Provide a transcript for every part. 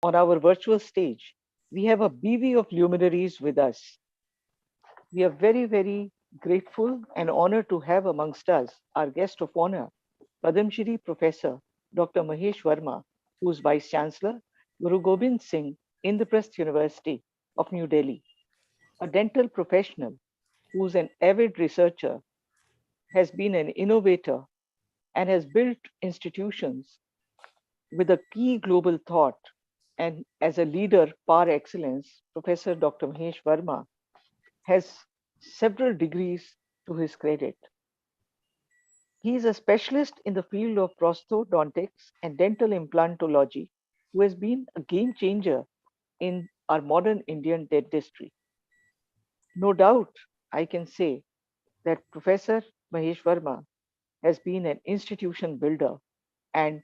On our virtual stage, we have a bevy of luminaries with us. We are very, very grateful and honored to have amongst us our guest of honor, Padam Shri Professor Dr. Mahesh Verma, who is Vice Chancellor, Guru Gobind Singh, Indraprasth University of New Delhi, a dental professional who's an avid researcher, has been an innovator, and has built institutions with a key global thought. And as a leader par excellence, Professor Dr. Mahesh Verma has several degrees to his credit. He is a specialist in the field of prosthodontics and dental implantology who has been a game changer in our modern Indian dentistry. No doubt, I can say that Professor Mahesh Verma has been an institution builder and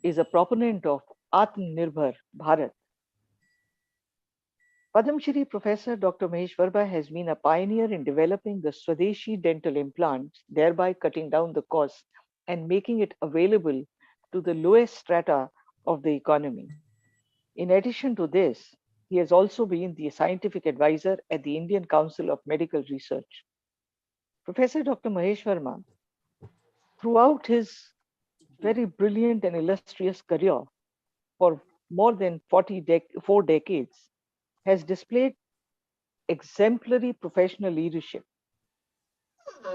is a proponent of Atmanirbhar Bharat. Padam Shri Professor Dr. Mahesh Verma has been a pioneer in developing the Swadeshi dental implants, thereby cutting down the cost and making it available to the lowest strata of the economy. In addition to this, he has also been the scientific advisor at the Indian Council of Medical Research. Professor Dr. Mahesh Verma, throughout his very brilliant and illustrious career for more than 4 decades, has displayed exemplary professional leadership.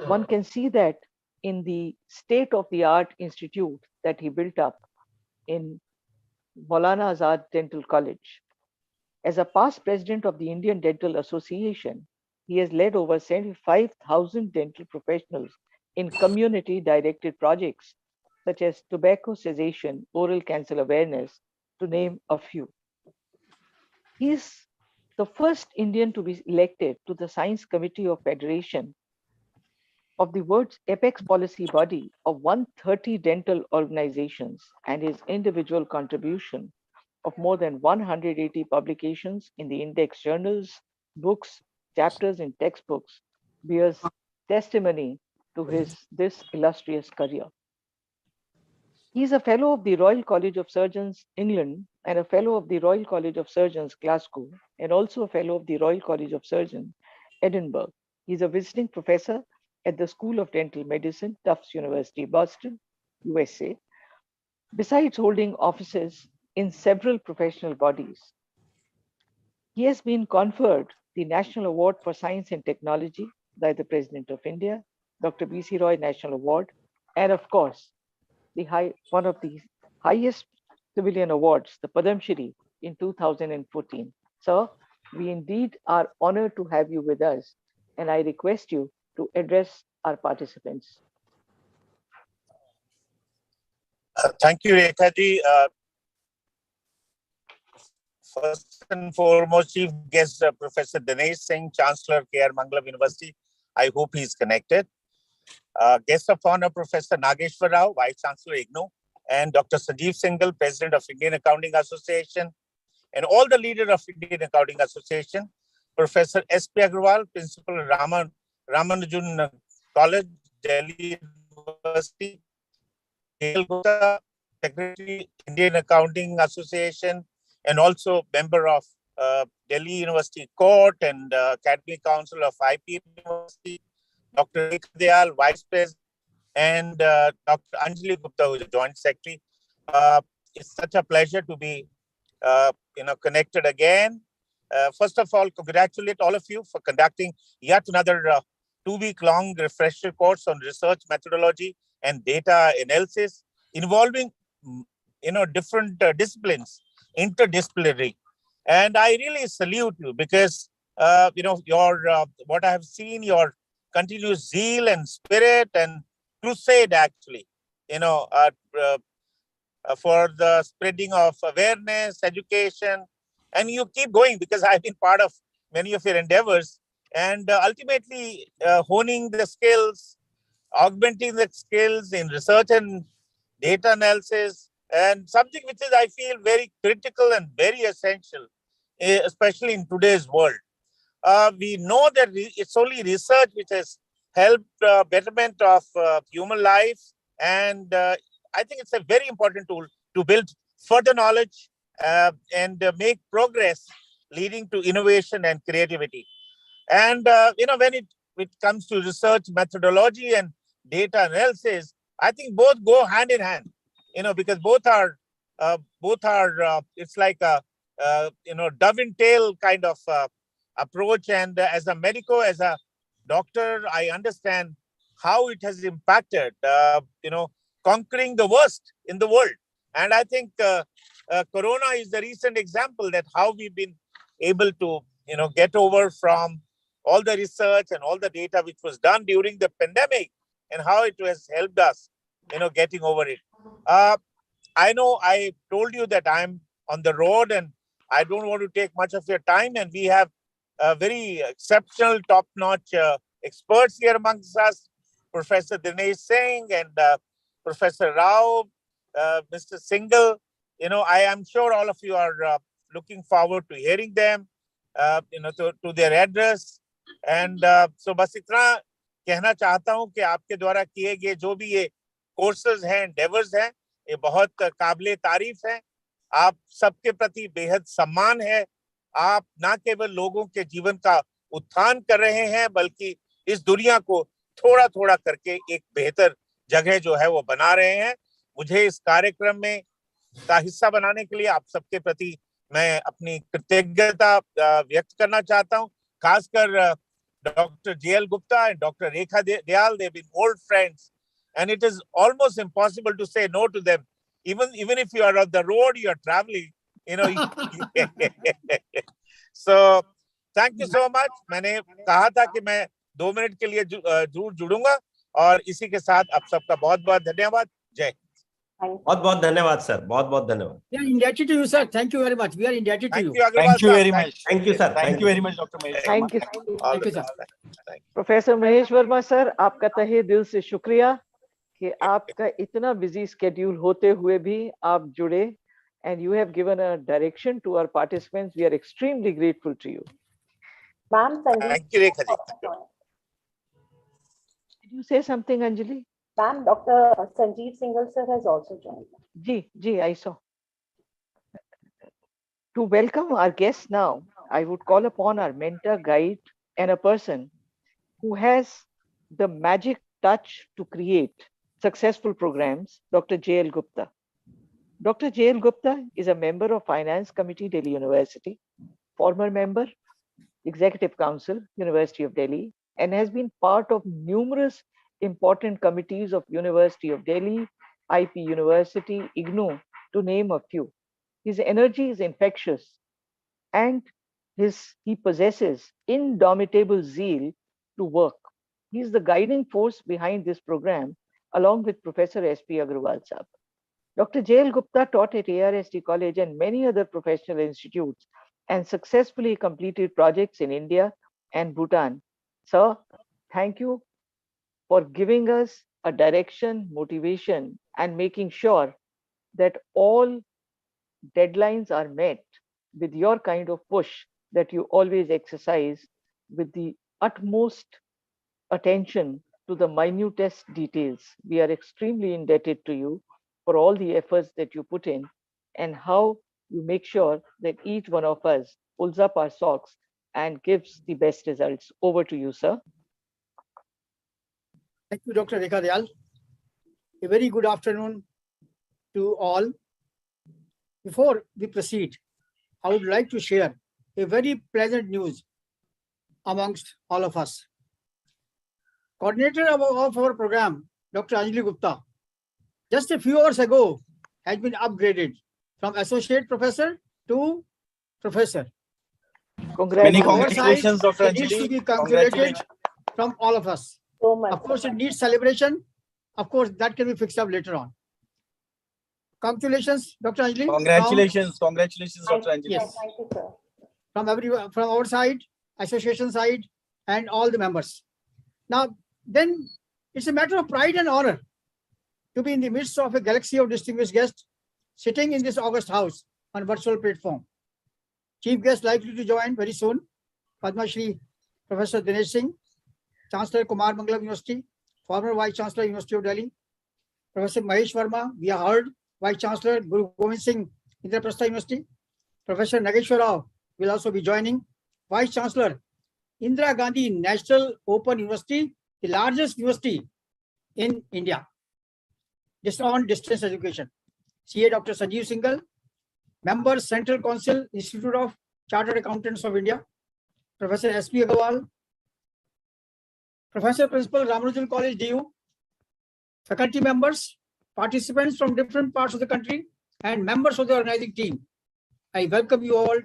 One can see that in the state of the art institute that he built up in Maulana Azad Dental College. As a past president of the Indian Dental Association, he has led over 75,000 dental professionals in community directed projects such as tobacco cessation, oral cancer awareness, to name a few. He is the first Indian to be elected to the Science Committee of Federation of the world's apex policy body of 130 dental organizations, and his individual contribution of more than 180 publications in the index journals, books, chapters in textbooks bears testimony to his this illustrious career. He is a fellow of the Royal College of Surgeons, England, and a fellow of the Royal College of Surgeons, Glasgow, and also a fellow of the Royal College of Surgeons, Edinburgh. He is a visiting professor at the School of Dental Medicine, Tufts University, Boston, USA, besides holding offices in several professional bodies. He has been conferred the National Award for Science and Technology by the President of India, Dr. B.C. Roy National Award, and of course, one of the highest civilian awards, the Padam Shri, in 2014. Sir, we indeed are honored to have you with us, and I request you to address our participants. Thank you, Rekha ji. First and foremost, Chief Guest Professor Dinesh Singh, Chancellor K.R. Mangalam University. I hope he's connected. Guest of honor, Professor Nageshwar Rao, Vice Chancellor IGNOU, and Dr. Sanjeev Singhal, President of Indian Accounting Association, and all the leaders of Indian Accounting Association, Professor S.P. Agarwal, Principal Ramanujan College, Delhi University, K.L. Gupta, Secretary, Indian Accounting Association, and also member of Delhi University Court and Academic Council of IP University, Dr. Rekha Dayal, Vice President, and Dr. Anjali Gupta, who is a Joint Secretary. It's such a pleasure to be, connected again. First of all, congratulate all of you for conducting yet another 2-week-long refresher course on research methodology and data analysis involving, different disciplines, interdisciplinary. And I really salute you because, your what I have seen, your continuous zeal and spirit and crusade, actually, for the spreading of awareness, education, and you keep going because I've been part of many of your endeavors, and ultimately honing the skills, augmenting the skills in research and data analysis, and something which is, I feel, very critical and very essential, especially in today's world. We know that it's only research which has helped betterment of human life, and I think it's a very important tool to build further knowledge and make progress leading to innovation and creativity. And when it comes to research methodology and data analysis, I think both go hand in hand. Because both are it's like a dove and tail kind of approach. And as a medico, as a doctor, I understand how it has impacted conquering the worst in the world. And I think Corona is the recent example that how we've been able to get over from all the research and all the data which was done during the pandemic, and how it has helped us getting over it. I know I told you that I'm on the road and I don't want to take much of your time, and we have very exceptional, top-notch experts here amongst us, Professor Dinesh Singh and Professor Rao, Mr. Singhal. I am sure all of you are looking forward to hearing them, to their address. And so बस इतना कहना चाहता हूँ कि आपके द्वारा किए गए जो भी ये कोर्सेज हैं, एंडेवर्स हैं, ये बहुत काबिले तारीफ हैं. आप सबके प्रति बेहद सम्मान है. आप ना केवल लोगों के जीवन का उत्थान कर रहे हैं, बल्कि इस दुनिया को थोड़ा थोड़ा करके एक बेहतर जगह जो है वो बना रहे हैं. मुझे इस कार्यक्रम में का हिस्सा बनाने के लिए आप सबके प्रति मैं अपनी कृतज्ञता व्यक्त करना चाहता हूं. खासकर Dr. J.L. Gupta and Dr. Rekha Dayal, they've been old friends, and it is almost impossible to say no to them. Even if you are on the road, you are traveling, So, thank you so much. मैंने कहा था कि मैं 2 minute के लिए जरूर जुड़ूंगा, और इसी के साथ आप सबका बहुत-बहुत धन्यवाद. जय. बहुत-बहुत धन्यवाद सर, बहुत-बहुत धन्यवाद. We are indebted to you, sir. Thank you very much. We are indebted to you. Thank you very much. Thank you, sir. Thank you very much, Dr. Mahesh. Thank you. Thank you, sir. Professor Mahesh Verma sir, आपका तहे दिल से शुक्रिया कि आपका इतना busy schedule होते हुए भी आप जुड़े, and you have given a direction to our participants. We are extremely grateful to you. Ma'am, Thank you, Rekha ji. Did you say something, Anjali? Ma'am, Dr. Sanjeev Singhal sir has also joined. Ji, I saw. To welcome our guests now, I would call upon our mentor, guide, and a person who has the magic touch to create successful programs, Dr. J.L. Gupta. Dr. J.L. Gupta is a member of Finance Committee, Delhi University, former member, Executive Council, University of Delhi, and has been part of numerous important committees of University of Delhi, IP University, IGNOU, to name a few. His energy is infectious, and he possesses indomitable zeal to work. He is the guiding force behind this program, along with Professor S.P. Agrawal Sahab. Dr. J.L. Gupta taught at ARSD College and many other professional institutes, and successfully completed projects in India and Bhutan. Sir, thank you for giving us a direction, motivation, and making sure that all deadlines are met with your kind of push that you always exercise with the utmost attention to the minutest details. We are extremely indebted to you for all the efforts that you put in, and how you make sure that each one of us pulls up our socks and gives the best results. Over to you, sir. Thank you, Dr. Rekha Dayal. A very good afternoon to all. Before we proceed, I would like to share a very pleasant news amongst all of us. Coordinator of our program, Dr. Anjali Gupta, just a few hours ago has been upgraded from associate professor to professor. Many congratulations, Dr. It needs to Anjali. be congratulated from all of us. So much. Of course, it needs celebration. Of course, that can be fixed up later on. Congratulations, Dr. Anjali. Congratulations, Dr. Anjali. Yes. Thank you, sir. From our side, association side, and all the members. Now, then it's a matter of pride and honor to be in the midst of a galaxy of distinguished guests sitting in this august house on virtual platform. Chief guest likely to join very soon, Padma Shri Professor Dinesh Singh, Chancellor Kumar Mangalam University, former Vice Chancellor University of Delhi, Professor Mahesh Verma, we have heard, Vice Chancellor Guru Govind Singh, Indraprastha University, Professor Nageshwar Rao will also be joining. Vice Chancellor, Indira Gandhi National Open University, the largest university in India, just on distance education. CA Dr. Sanjeev Singhal, Member Central Council, Institute of Chartered Accountants of India. Professor S.P. Agarwal, Professor Principal Ramanujan College, DU, faculty members, participants from different parts of the country, and members of the organizing team. I welcome you all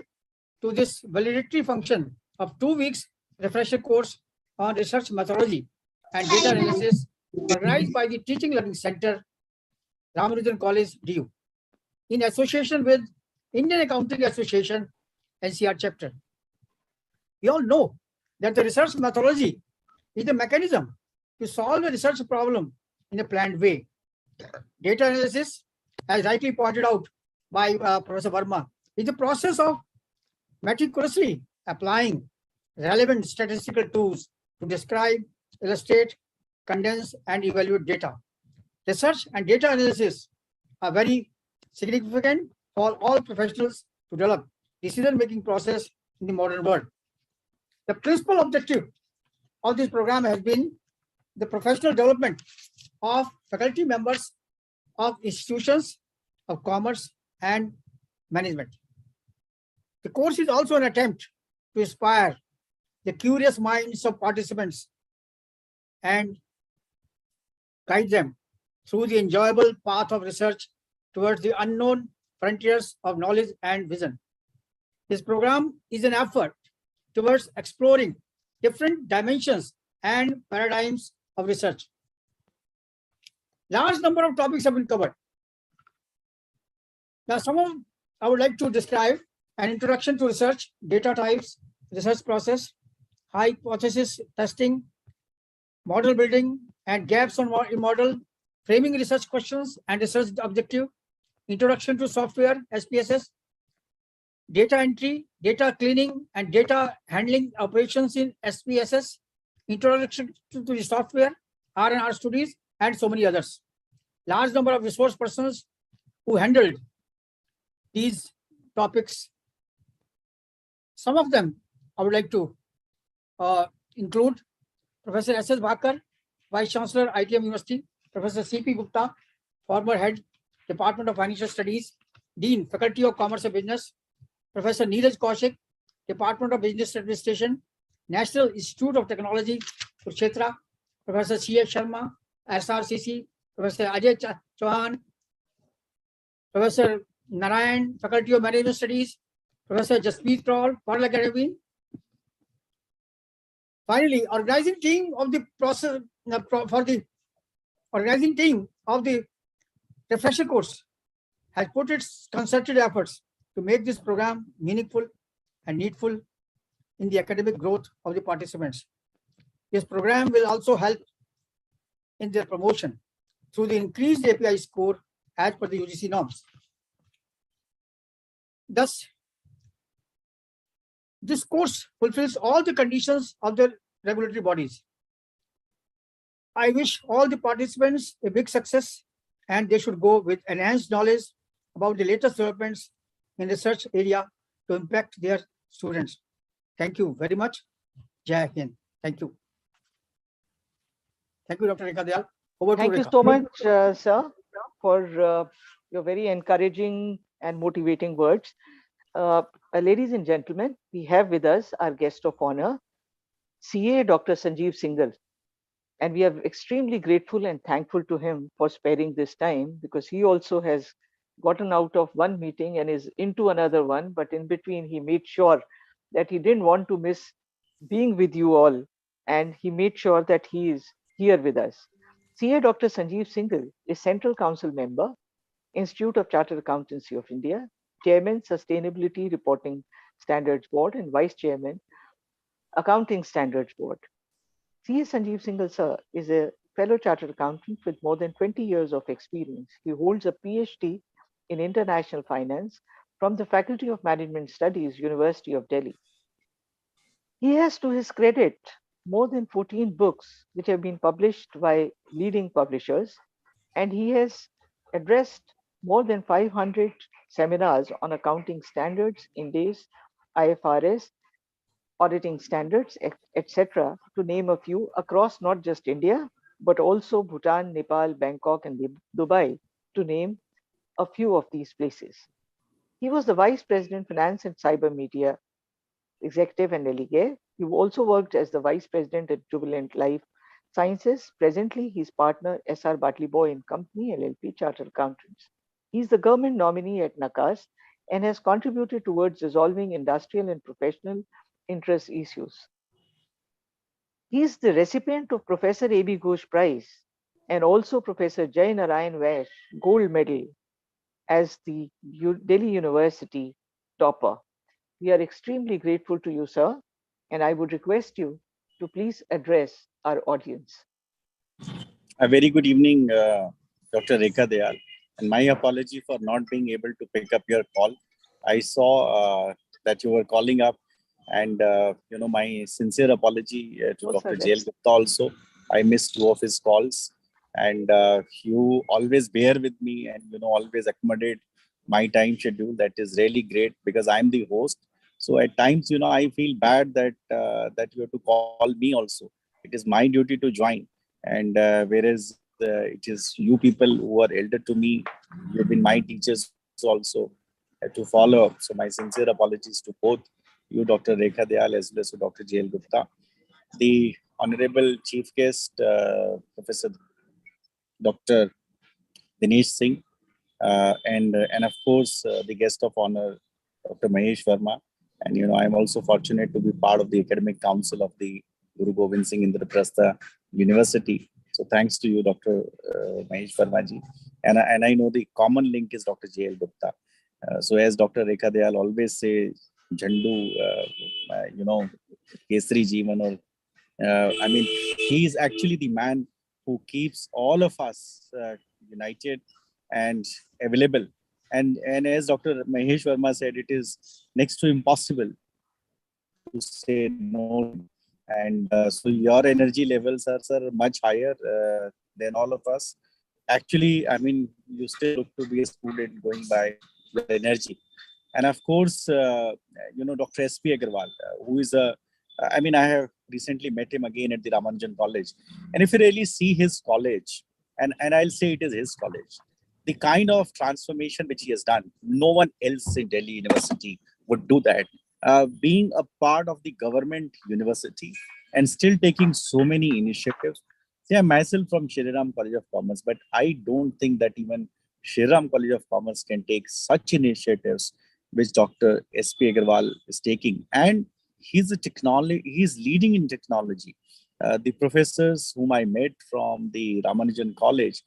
to this valedictory function of 2 weeks refresher course on research methodology and data analysis organized by the Teaching Learning Center, Ramanujan College, DU, in association with Indian Accounting Association, NCR chapter. We all know that the research methodology is the mechanism to solve a research problem in a planned way. Data analysis, as rightly pointed out by Professor Verma, is the process of meticulously applying relevant statistical tools to describe, illustrate, condense, and evaluate data. Research and data analysis are very significant for all professionals to develop decision-making process in the modern world. The principal objective of this program has been the professional development of faculty members of institutions of commerce and management. The course is also an attempt to inspire the curious minds of participants and guide them through the enjoyable path of research towards the unknown frontiers of knowledge and vision. This program is an effort towards exploring different dimensions and paradigms of research. Large number of topics have been covered. Now, I would like to describe an introduction to research, data types, research process, hypothesis testing, model building, and gaps in model, framing research questions and research objective, introduction to software, SPSS, data entry, data cleaning, and data handling operations in SPSS, introduction to the software, R&R studies, and so many others. Large number of resource persons who handled these topics. Some of them I would like to include Professor S.S. Bhakar, Vice Chancellor, ITM University, Professor C.P. Gupta, former Head, Department of Financial Studies, Dean, Faculty of Commerce and Business, Professor Neeraj Kaushik, Department of Business Administration, National Institute of Technology, Kurukshetra, Professor C.H. Sharma, SRCC, Professor Ajay Chauhan, Professor Narayan, Faculty of Management Studies, Professor Jasmeet Kaur, Royal Academy. Finally, organizing team of the process for the organizing team of the refresher course has put its concerted efforts to make this program meaningful and needful in the academic growth of the participants. This program will also help in their promotion through the increased API score as per the UGC norms. Thus, this course fulfills all the conditions of the regulatory bodies. I wish all the participants a big success, and they should go with enhanced knowledge about the latest developments in the research area to impact their students. Thank you very much. Jai Hind. Thank you. Thank you, Dr. Rekha Dayal. Over Thank to you Rekha. so much, sir, for your very encouraging and motivating words. Ladies and gentlemen, we have with us our guest of honor, CA Dr. Sanjeev Singhal. And we are extremely grateful and thankful to him for sparing this time, because he also has gotten out of one meeting and is into another one. But in between, he made sure that he didn't want to miss being with you all. And he made sure that he is here with us. CA Dr. Sanjeev Singhal is Central Council member, Institute of Chartered Accountancy of India, Chairman, Sustainability Reporting Standards Board, and Vice Chairman, Accounting Standards Board. CA Sanjeev Singhal, sir, is a fellow chartered accountant with more than 20 years of experience. He holds a PhD in International Finance from the Faculty of Management Studies, University of Delhi. He has, to his credit, more than 14 books which have been published by leading publishers, and he has addressed more than 500 seminars on accounting standards, Indies, IFRS, auditing standards, etc., to name a few, across not just India, but also Bhutan, Nepal, Bangkok, and Dubai, to name a few of these places. He was the Vice President, Finance and Cyber Media Executive and Delegate. He also worked as the Vice President at Jubilant Life Sciences. Presently, he's partner SR Bartley Boy and Company, LLP, Chartered Accountants. He's the government nominee at NACAS and has contributed towards resolving industrial and professional interest issues. He is the recipient of Professor A.B. Ghosh Prize and also Professor Jay Narayan Vash Gold Medal as the Delhi University topper. We are extremely grateful to you, sir, and I would request you to please address our audience. A very good evening, Dr. Rekha Dayal. And my apology for not being able to pick up your call. I saw that you were calling up, and my sincere apology to Dr. Jail Gupta also. I missed 2 of his calls, and you always bear with me and always accommodate my time schedule. That is really great because I'm the host. So at times, I feel bad that that you have to call me also. It is my duty to join, and whereas it is you people who are elder to me, you've been my teachers also, to follow up. So my sincere apologies to both you, Dr. Rekha Dayal, as well as to Dr. J.L. Gupta. The Honorable Chief Guest, Professor Dr. Dinesh Singh, and of course the guest of honor, Dr. Mahesh Verma. And I'm also fortunate to be part of the academic council of the Guru Gobind Singh Indraprastha University. So thanks to you, Dr. Mahesh Verma ji. And I know the common link is Dr. J.L. Gupta. So as Dr. Rekha Dayal always say, Jhandu, Kesri Jeevan, or I mean, he is actually the man who keeps all of us united and available. And as Dr. Mahesh Verma said, it is next to impossible to say no to him. And so your energy levels are, sir, much higher than all of us. Actually, I mean, you still look to be a student going by your energy. And of course, Dr. S.P. Agarwal, who is I mean, I have recently met him again at the Ramanujan College. And if you really see his college, and I'll say it is his college, the kind of transformation which he has done, no one else in Delhi University would do that. Being a part of the government university and still taking so many initiatives. See, I'm myself from Shri Ram College of Commerce, but I don't think that even Shri Ram College of Commerce can take such initiatives which Dr. S.P. Agarwal is taking. And he's leading in technology. The professors whom I met from the Ramanujan College,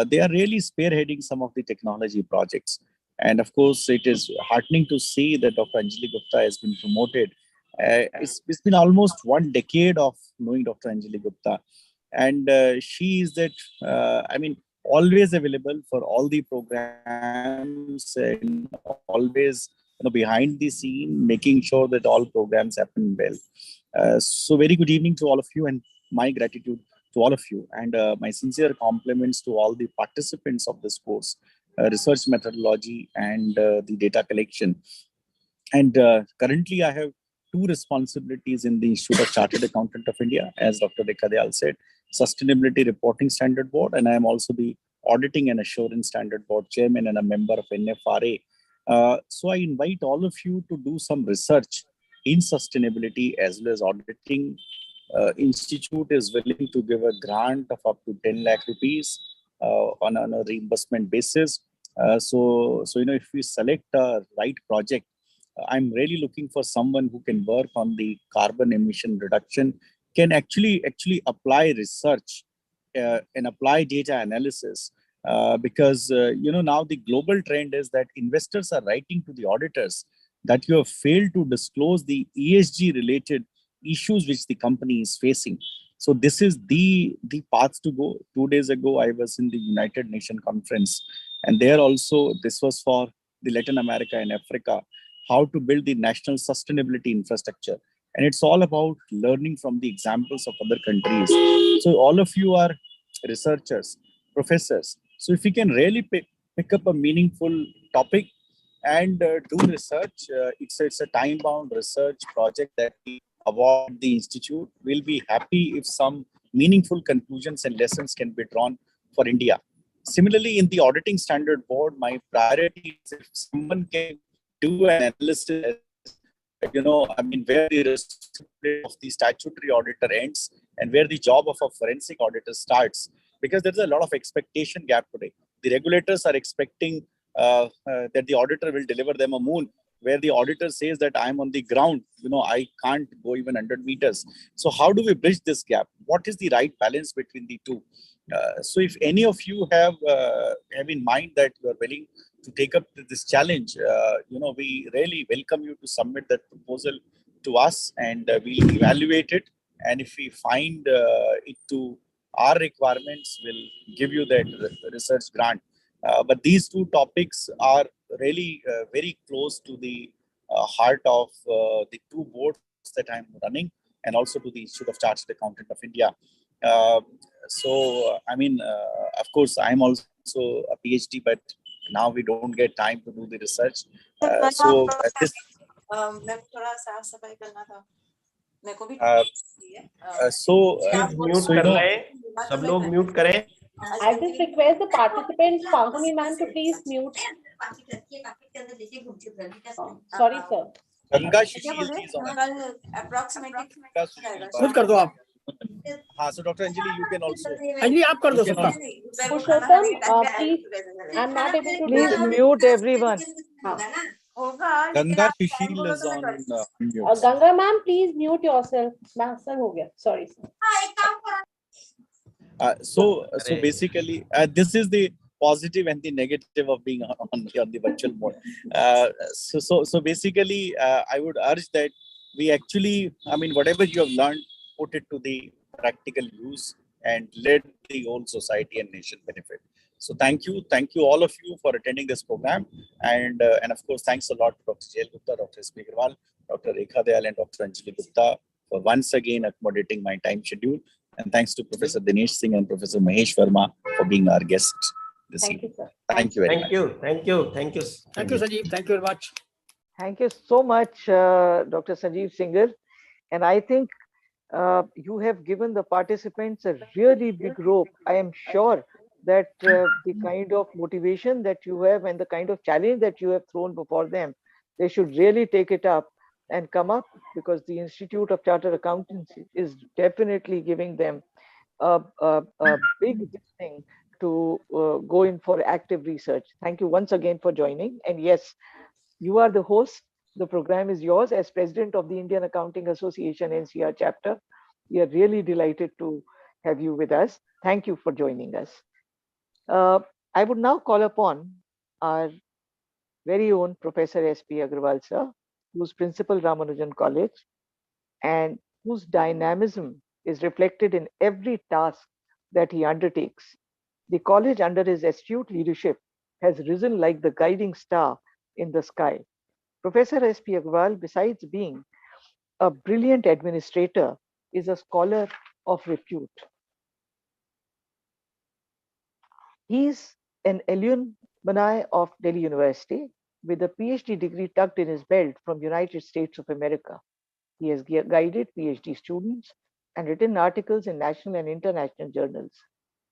they are really spearheading some of the technology projects. And of course, it is heartening to see that Dr. Anjali Gupta has been promoted. It's been almost 1 decade of knowing Dr. Anjali Gupta. And she is that, always available for all the programs and always behind the scene, making sure that all programs happen well. So very good evening to all of you, and my gratitude to all of you, and my sincere compliments to all the participants of this course, research methodology and the data collection. And currently I have 2 responsibilities in the Institute of Chartered Accountant of India, as Dr. Rekha Dayal said, Sustainability Reporting Standard Board, and I am also the Auditing and Assurance Standard Board Chairman and a member of NFRA. So I invite all of you to do some research in sustainability as well as auditing. Institute is willing to give a grant of up to 10 lakh rupees on a reimbursement basis. So if we select a right project, I'm really looking for someone who can work on the carbon emission reduction, can actually apply research and apply data analysis. Because now the global trend is that investors are writing to the auditors that you have failed to disclose the ESG related issues which the company is facing. So this is the path to go. 2 days ago, I was in the United Nations conference, and there also this was for the Latin America and Africa, how to build the national sustainability infrastructure. And it's all about learning from the examples of other countries. So all of you are researchers, professors. So if we can really pick up a meaningful topic and do research. It's a time-bound research project that we award the institute. We'll be happy if some meaningful conclusions and lessons can be drawn for India. Similarly, in the auditing standard board, my priority is if someone can do an analysis, I mean, where the responsibility of the statutory auditor ends and where the job of a forensic auditor starts, because there's a lot of expectation gap today. The regulators are expecting that the auditor will deliver them a moon, where the auditor says that I'm on the ground, I can't go even 100 meters. So how do we bridge this gap? What is the right balance between the two? So if any of you have in mind that you are willing to take up this challenge, we really welcome you to submit that proposal to us, and we'll evaluate it. And if we find it to our requirements, we'll give you that research grant. But these two topics are really very close to the heart of the two boards that I'm running, and also to the Institute of Chartered Accountant of India. Of course, I'm also a PhD, but now we don't get time to do the research. This mute कर रहे हैं, सब लोग mute करें. I just request the participants, Panguni ma'am, to please mute. Sorry, sir. Ganga Sushil is on. खुद कर दो आप. हाँ, so Dr. Anjali, you can also. Anjali आप कर दो सबका. Purushottam, please. I'm not able to. Please mute everyone. Ganga Sushil is on. Mute. Ganga ma'am, please mute yourself. Sir, हो गया. Sorry, sir. So basically, this is the positive and the negative of being on the virtual mode. So basically, I would urge that we actually, whatever you have learned, put it to the practical use and let the whole society and nation benefit. So thank you all of you for attending this program, and of course thanks a lot to Dr. Jael Gupta, Dr. S.P. Agarwal, Dr. Rekha Dayal, and Dr. Anjali Gupta for once again accommodating my time schedule, and thanks to Professor Dinesh Singh and Professor Mahesh Verma for being our guests this evening. Thank you, sir. Thank you very much. Thank you. Thank you, Sanjeev. Thank you very much. Thank you so much, Dr. Sanjeev Singhal. And I think you have given the participants a really big rope. I am sure that the kind of motivation that you have and the kind of challenge that you have thrown before them, they should really take it up and come up, because the Institute of Chartered Accountants is definitely giving them a big thing to go in for active research. Thank you once again for joining. And yes, you are the host. The program is yours as president of the Indian Accounting Association NCR chapter. We are really delighted to have you with us. Thank you for joining us. I would now call upon our very own Professor S.P. Agarwal sir, who's principal Ramanujan College, and whose dynamism is reflected in every task that he undertakes. The college, under his astute leadership, has risen like the guiding star in the sky. Professor S.P. Agarwal, besides being a brilliant administrator, is a scholar of repute. He is an alumni of Delhi University with a PhD degree tucked in his belt from United States of America. He has guided PhD students and written articles in national and international journals.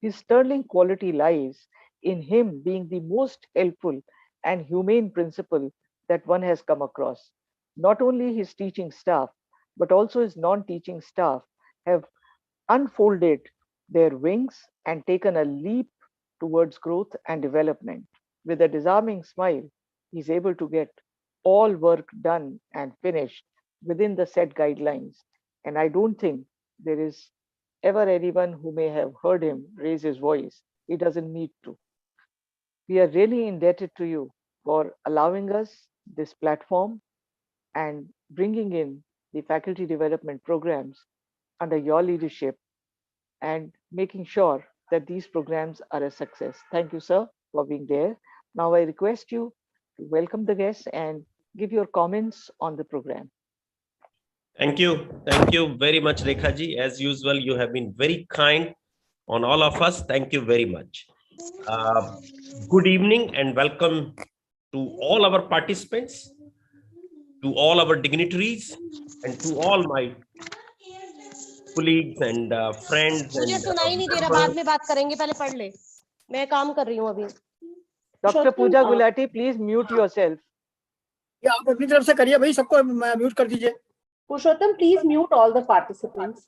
His sterling quality lies in him being the most helpful and humane principal that one has come across. Not only his teaching staff, but also his non-teaching staff have unfolded their wings and taken a leap towards growth and development. With a disarming smile, he's able to get all work done and finished within the set guidelines. And I don't think there is ever anyone who may have heard him raise his voice. He doesn't need to. We are really indebted to you for allowing us this platform and bringing in the faculty development programs under your leadership and making sure that these programs are a success. Thank you, sir, for being there. Now I request you to welcome the guests and give your comments on the program. Thank you very much, Rekha ji. As usual, you have been very kind on all of us. Thank you very much. Good evening and welcome to all our participants, to all our dignitaries, and to all my colleagues and friends मुझे and सुनाई नहीं दे रहा, members. बाद में बात करेंगे, पहले पढ़ ले, मैं काम कर रही हूँ अभी. Dr. Pooja Gulati, please mute yourself. ये आप अपनी तरफ से करिए भाई, सबको म्यूट कर दीजिए. Purushottam, please mute all the participants.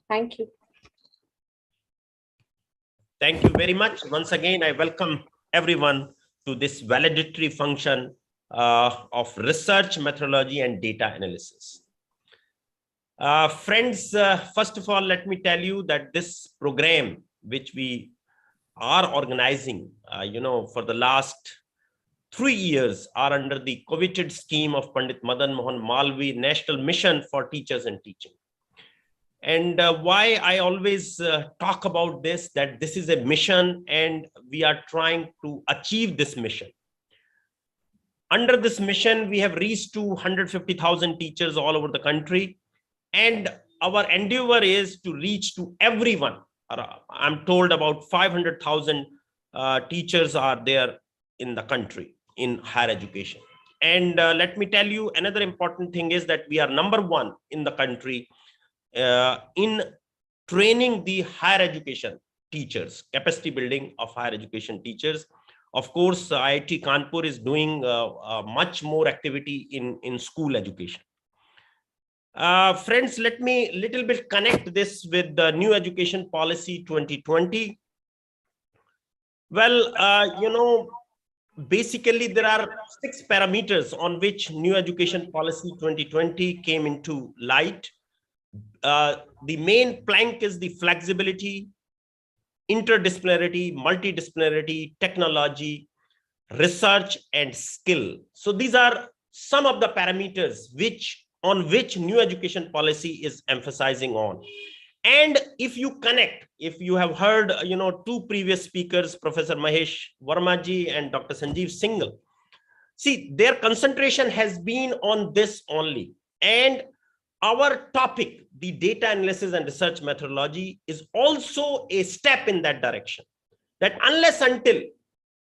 Thank you. Thank you very much. Once again, I welcome everyone to this validatory function of research methodology and data analysis. Friends, first of all, let me tell you that this program, which we are organizing, for the last 3 years, are under the coveted scheme of Pandit Madan Mohan Malvi National Mission for Teachers and Teaching. And why I always talk about this, that this is a mission and we are trying to achieve this mission. Under this mission, we have reached to 150,000 teachers all over the country. And our endeavor is to reach to everyone. I'm told about 500,000 teachers are there in the country in higher education. And let me tell you, another important thing is that we are number 1 in the country in training the higher education teachers, capacity building of higher education teachers. Of course, IIT Kanpur is doing much more activity in school education. Friends, let me little bit connect this with the new education policy 2020. Well, basically there are 6 parameters on which new education policy 2020 came into light. The main plank is the flexibility, interdisciplinarity, multidisciplinarity, technology, research, and skill. So these are some of the parameters on which new education policy is emphasizing on. And if you connect, if you have heard, 2 previous speakers, Professor Mahesh Verma ji and Dr. Sanjeev Singhal, see, their concentration has been on this only. And our topic, the data analysis and research methodology, is also a step in that direction. That unless until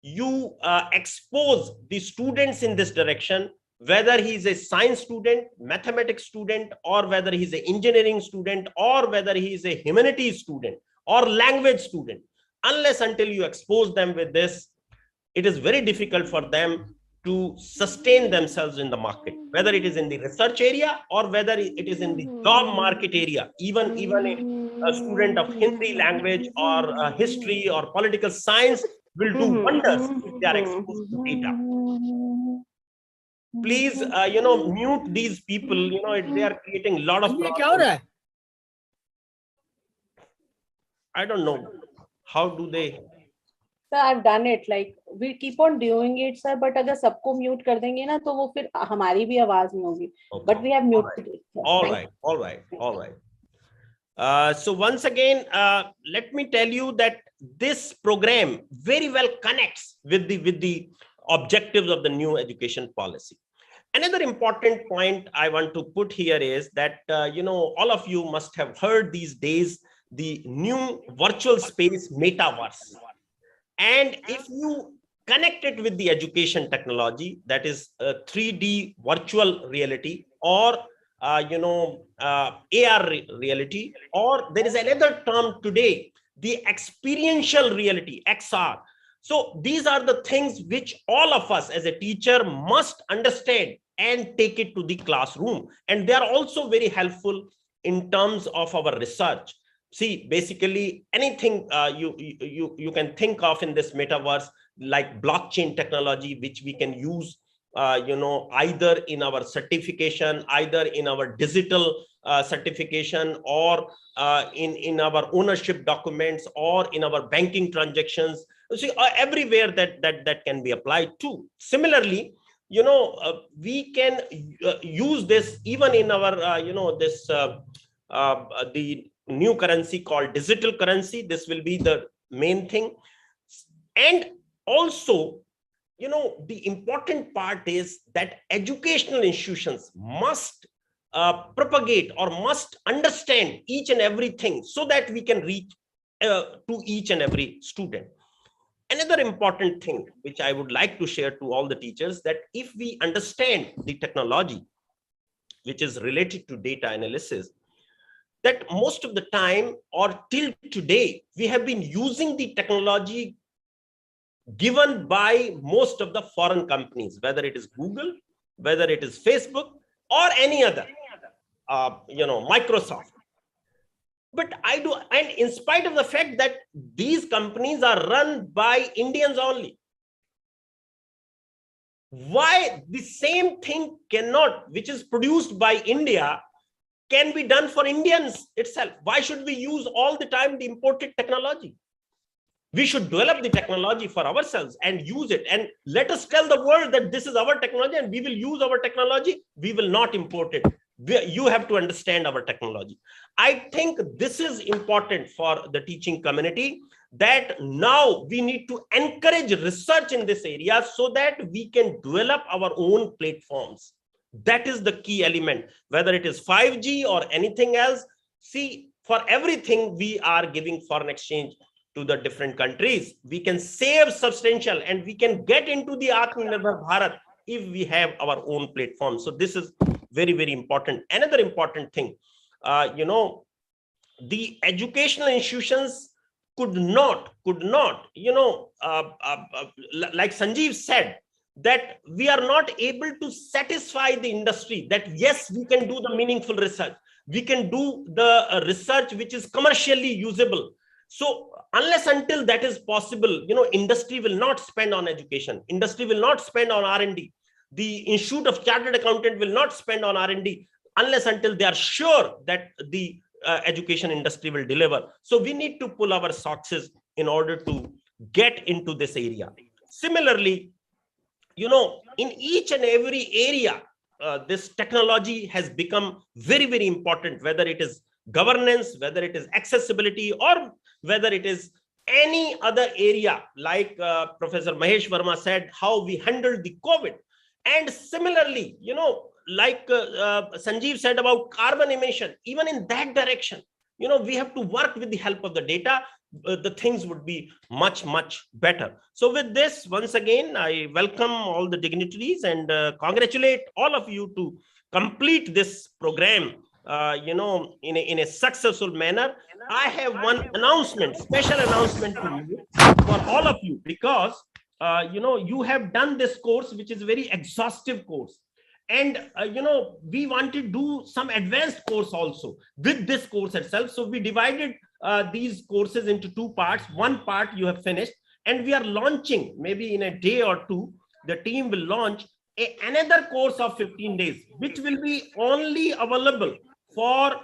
you expose the students in this direction, whether he's a science student, mathematics student, or whether he's an engineering student, or whether he is a humanities student or language student, unless until you expose them with this, it is very difficult for them to sustain themselves in the market, whether it is in the research area or whether it is in the job market area. Even a student of Hindi language or history or political science will do wonders if they are exposed to data. Please, mute these people. They are creating a lot of problems. I don't know. How do they? Sir, I've done it. Like, we keep on doing it, sir. But अगर सबको mute कर देंगे ना, तो वो फिर हमारी भी आवाज नहीं होगी. Okay. But we have muted it. All right. So once again, let me tell you that this program very well connects with the objectives of the new education policy. Another important point I want to put here is that, all of you must have heard these days the new virtual space metaverse. And if you connect it with the education technology, that is 3D virtual reality or, AR reality, or there is another term today, the experiential reality, XR. So these are the things which all of us as a teacher must understand and take it to the classroom. And they are also very helpful in terms of our research. See, basically anything you can think of in this metaverse, like blockchain technology, which we can use, either in our certification, either in our digital certification, or in our ownership documents, or in our banking transactions. See, everywhere that can be applied to. Similarly, we can use this even in our, the new currency called digital currency. This will be the main thing. And also, the important part is that educational institutions must propagate or must understand each and everything so that we can reach to each and every student. Another important thing which I would like to share to all the teachers, that if we understand the technology which is related to data analysis, that most of the time or till today, we have been using the technology given by most of the foreign companies, whether it is Google, whether it is Facebook, or any other, Microsoft. But and in spite of the fact that these companies are run by Indians only, why the same thing cannot, which is produced by India, can be done for Indians itself? Why should we use all the time the imported technology? We should develop the technology for ourselves and use it, and let us tell the world that this is our technology and we will use our technology. We will not import it. You have to understand our technology. I think this is important for the teaching community, that now we need to encourage research in this area so that we can develop our own platforms. That is the key element, whether it is 5G or anything else. See, for everything we are giving foreign exchange to the different countries, we can save substantial and we can get into the Atmanirbhar Bharat if we have our own platform. So this is very, very important. Another important thing, the educational institutions could not, like Sanjeev said, that we are not able to satisfy the industry that yes, we can do the meaningful research, we can do the research which is commercially usable. So unless until that is possible, industry will not spend on education, industry will not spend on R&D, the Institute of Chartered Accountant will not spend on R&D unless until they are sure that the education industry will deliver. So we need to pull our socks in order to get into this area. Similarly, in each and every area, this technology has become very, very important, whether it is governance, whether it is accessibility, or whether it is any other area, like Professor Mahesh Verma said, how we handled the COVID. And similarly, like Sanjeev said about carbon emission, even in that direction, we have to work with the help of the data. The things would be much, much better. So with this, once again, I welcome all the dignitaries and congratulate all of you to complete this program, in a successful manner. I have one announcement, special announcement to you, for all of you, because you have done this course, which is a very exhaustive course. And we want to do some advanced course also with this course itself. So we divided these courses into two parts. One part you have finished, and we are launching maybe in a day or two. The team will launch another course of 15 days, which will be only available for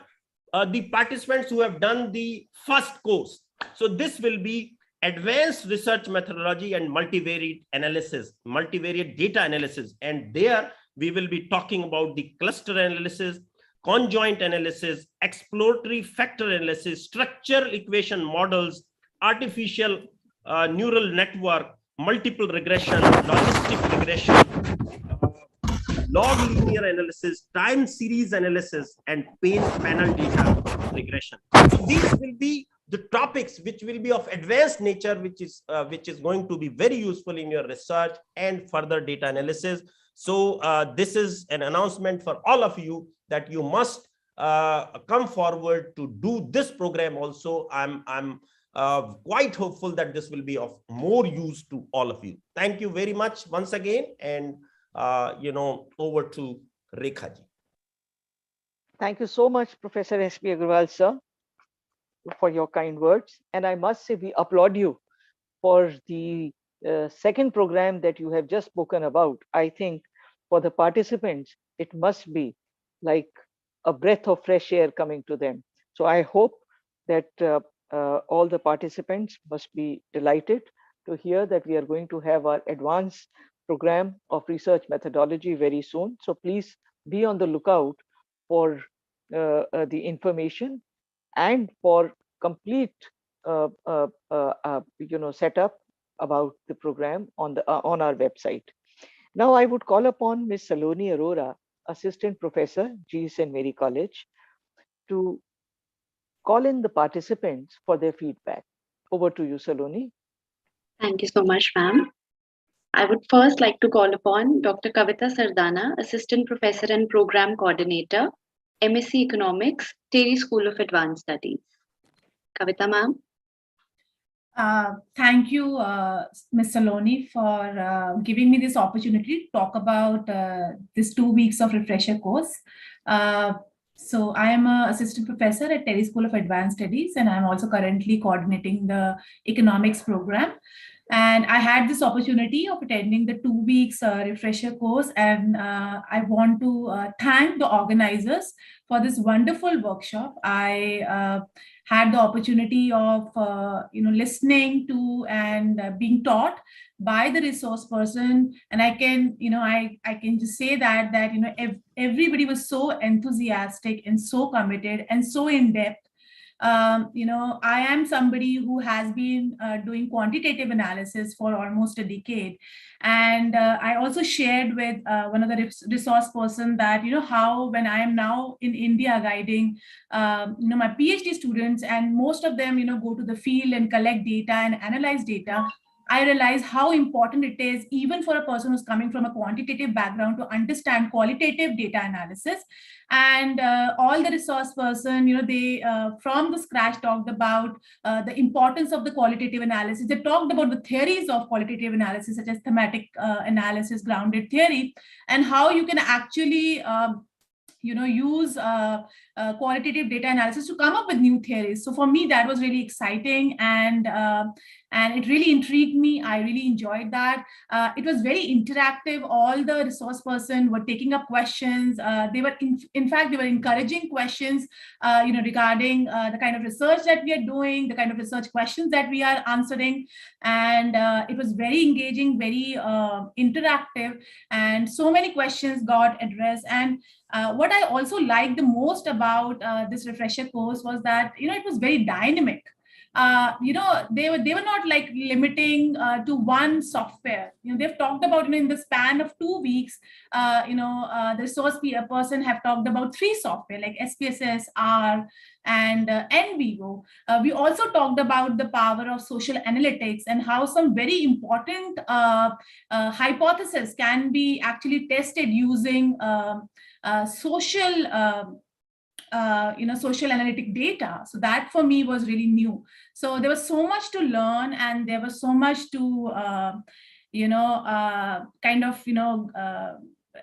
the participants who have done the first course. So this will be advanced research methodology and multivariate analysis, multivariate data analysis. And there we will be talking about the cluster analysis, conjoint analysis, exploratory factor analysis, structural equation models, artificial neural network, multiple regression, logistic regression, log linear analysis, time series analysis, and panel data regression. So these will be the topics which will be of advanced nature, which is going to be very useful in your research and further data analysis. So this is an announcement for all of you that you must come forward to do this program also. I'm quite hopeful that this will be of more use to all of you. Thank you very much once again, and over to Rekha ji. Thank you so much, Professor S.B. Agarwal, sir, for your kind words. And I must say, we applaud you for the second program that you have just spoken about. I think for the participants, it must be like a breath of fresh air coming to them. So I hope that all the participants must be delighted to hear that we are going to have our advanced program of research methodology very soon. So please be on the lookout for the information and for complete setup about the program on our website. Now I would call upon Ms. Saloni Arora, Assistant Professor, G. St. Mary College, to call in the participants for their feedback. Over to you, Saloni. Thank you so much, ma'am. I would first like to call upon Dr. Kavita Sardana, Assistant Professor and Program Coordinator, MSc Economics, Terry School of Advanced Studies. Kavita, ma'am. Thank you, Ms. Saloni, for giving me this opportunity to talk about this 2 weeks of refresher course. So I am an assistant professor at Terry School of Advanced Studies, and I'm also currently coordinating the economics program. And I had this opportunity of attending the 2 weeks refresher course, and I want to thank the organizers for this wonderful workshop. I had the opportunity of listening to and being taught by the resource person, and I can I can just say that everybody was so enthusiastic and so committed and so in depth. I am somebody who has been doing quantitative analysis for almost a decade. And I also shared with one of the resource person that, how when I am now in India guiding, my PhD students, and most of them, go to the field and collect data and analyze data, I realize how important it is, even for a person who's coming from a quantitative background, to understand qualitative data analysis. And all the resource person, they from the scratch talked about the importance of the qualitative analysis. They talked about the theories of qualitative analysis, such as thematic analysis, grounded theory, and how you can actually use qualitative data analysis to come up with new theories. So for me, that was really exciting, and it really intrigued me. I really enjoyed that. It was very interactive. All the resource person were taking up questions. They were, in fact, they were encouraging questions, regarding the kind of research that we are doing, the kind of research questions that we are answering. And it was very engaging, very interactive, and so many questions got addressed. And what I also liked the most about this refresher course was that, it was very dynamic. They were not like limiting to one software. They've talked about, in the span of 2 weeks, the resource person have talked about 3 software like SPSS, R, and NVivo. We also talked about the power of social analytics and how some very important hypotheses can be actually tested using social social analytic data. So that for me was really new. So there was so much to learn, and there was so much to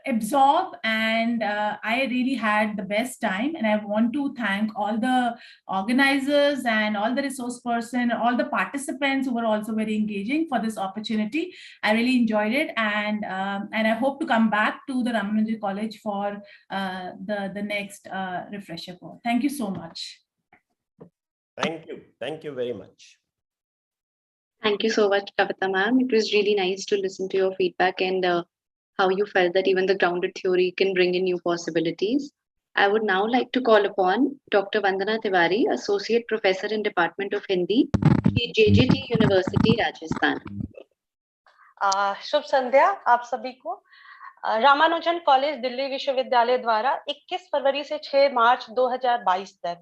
absorb, and I really had the best time. And I want to thank all the organizers and all the resource person, all the participants who were also very engaging for this opportunity. I really enjoyed it, and I hope to come back to the Ramanujan College for the next refresher course. Thank you so much. Thank you very much. Thank you so much, Kavita ma'am. It was really nice to listen to your feedback and how you felt that even the grounded theory can bring in new possibilities. I would now like to call upon Dr. Vandana Tiwari, Associate Professor in Department of Hindi, JJT University, Rajasthan. शुभ संध्या आप सभी को। Ramanujan college Delhi विश्वविद्यालय द्वारा 21 फरवरी से 6 मार्च 2022 तक